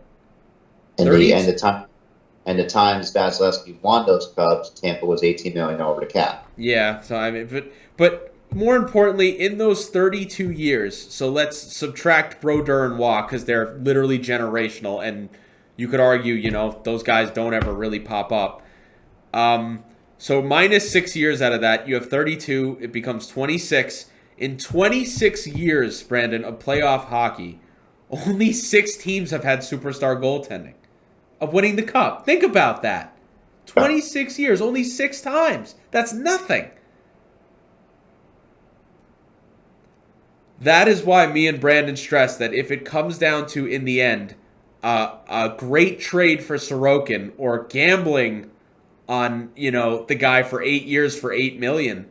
And the times Vasilevsky won those cups, Tampa was $18 million over the cap. Yeah. So I mean, but more importantly, in those 32 years, so let's subtract Brodeur and Waugh because they're literally generational, and you could argue, those guys don't ever really pop up. So minus 6 years out of that, you have 32. It becomes 26. In 26 years, Brandon, of playoff hockey, only 6 teams have had superstar goaltending of winning the cup. Think about that. 26 years, only 6 times. That's nothing. That is why me and Brandon stress that if it comes down to, in the end, a great trade for Sorokin or gambling on, the guy for 8 years for $8 million,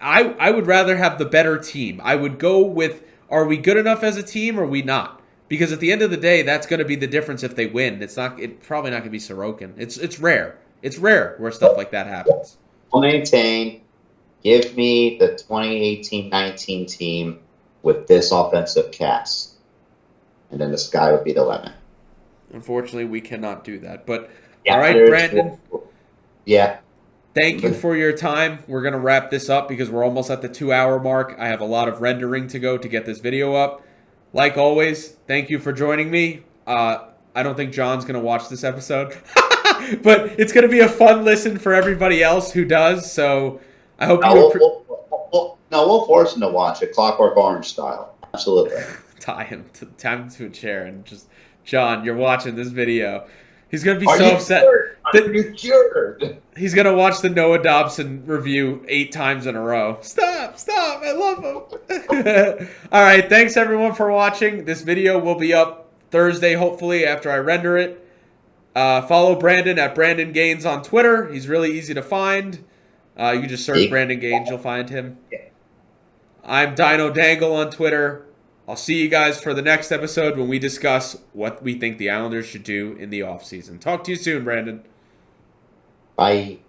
I would rather have the better team. I would go with, are we good enough as a team or are we not? Because at the end of the day, that's going to be the difference if they win. It's probably not going to be Sorokin. It's rare. It's rare where stuff like that happens. I'll maintain. Give me the 2018-19 team with this offensive cast, and then the sky would be the limit. Unfortunately, we cannot do that. But Yeah, all right, Brandon. Yeah. Thank you for your time. We're going to wrap this up because we're almost at the 2-hour mark. I have a lot of rendering to go to get this video up. Like always, thank you for joining me. I don't think John's going to watch this episode, but it's going to be a fun listen for everybody else who does. So I hope you. No, we'll force him to watch it, Clockwork Orange style. Absolutely. Tie him to a chair and just, John, you're watching this video. He's gonna be Are so you upset. cured? Are you cured? He's gonna watch the Noah Dobson review 8 times in a row. Stop! I love him. All right, thanks everyone for watching. This video will be up Thursday, hopefully, after I render it. Follow Brandon at Brandon Gaines on Twitter. He's really easy to find. You can just search Brandon Gaines, you'll find him. I'm Dino Dangle on Twitter. I'll see you guys for the next episode when we discuss what we think the Islanders should do in the offseason. Talk to you soon, Brandon. Bye.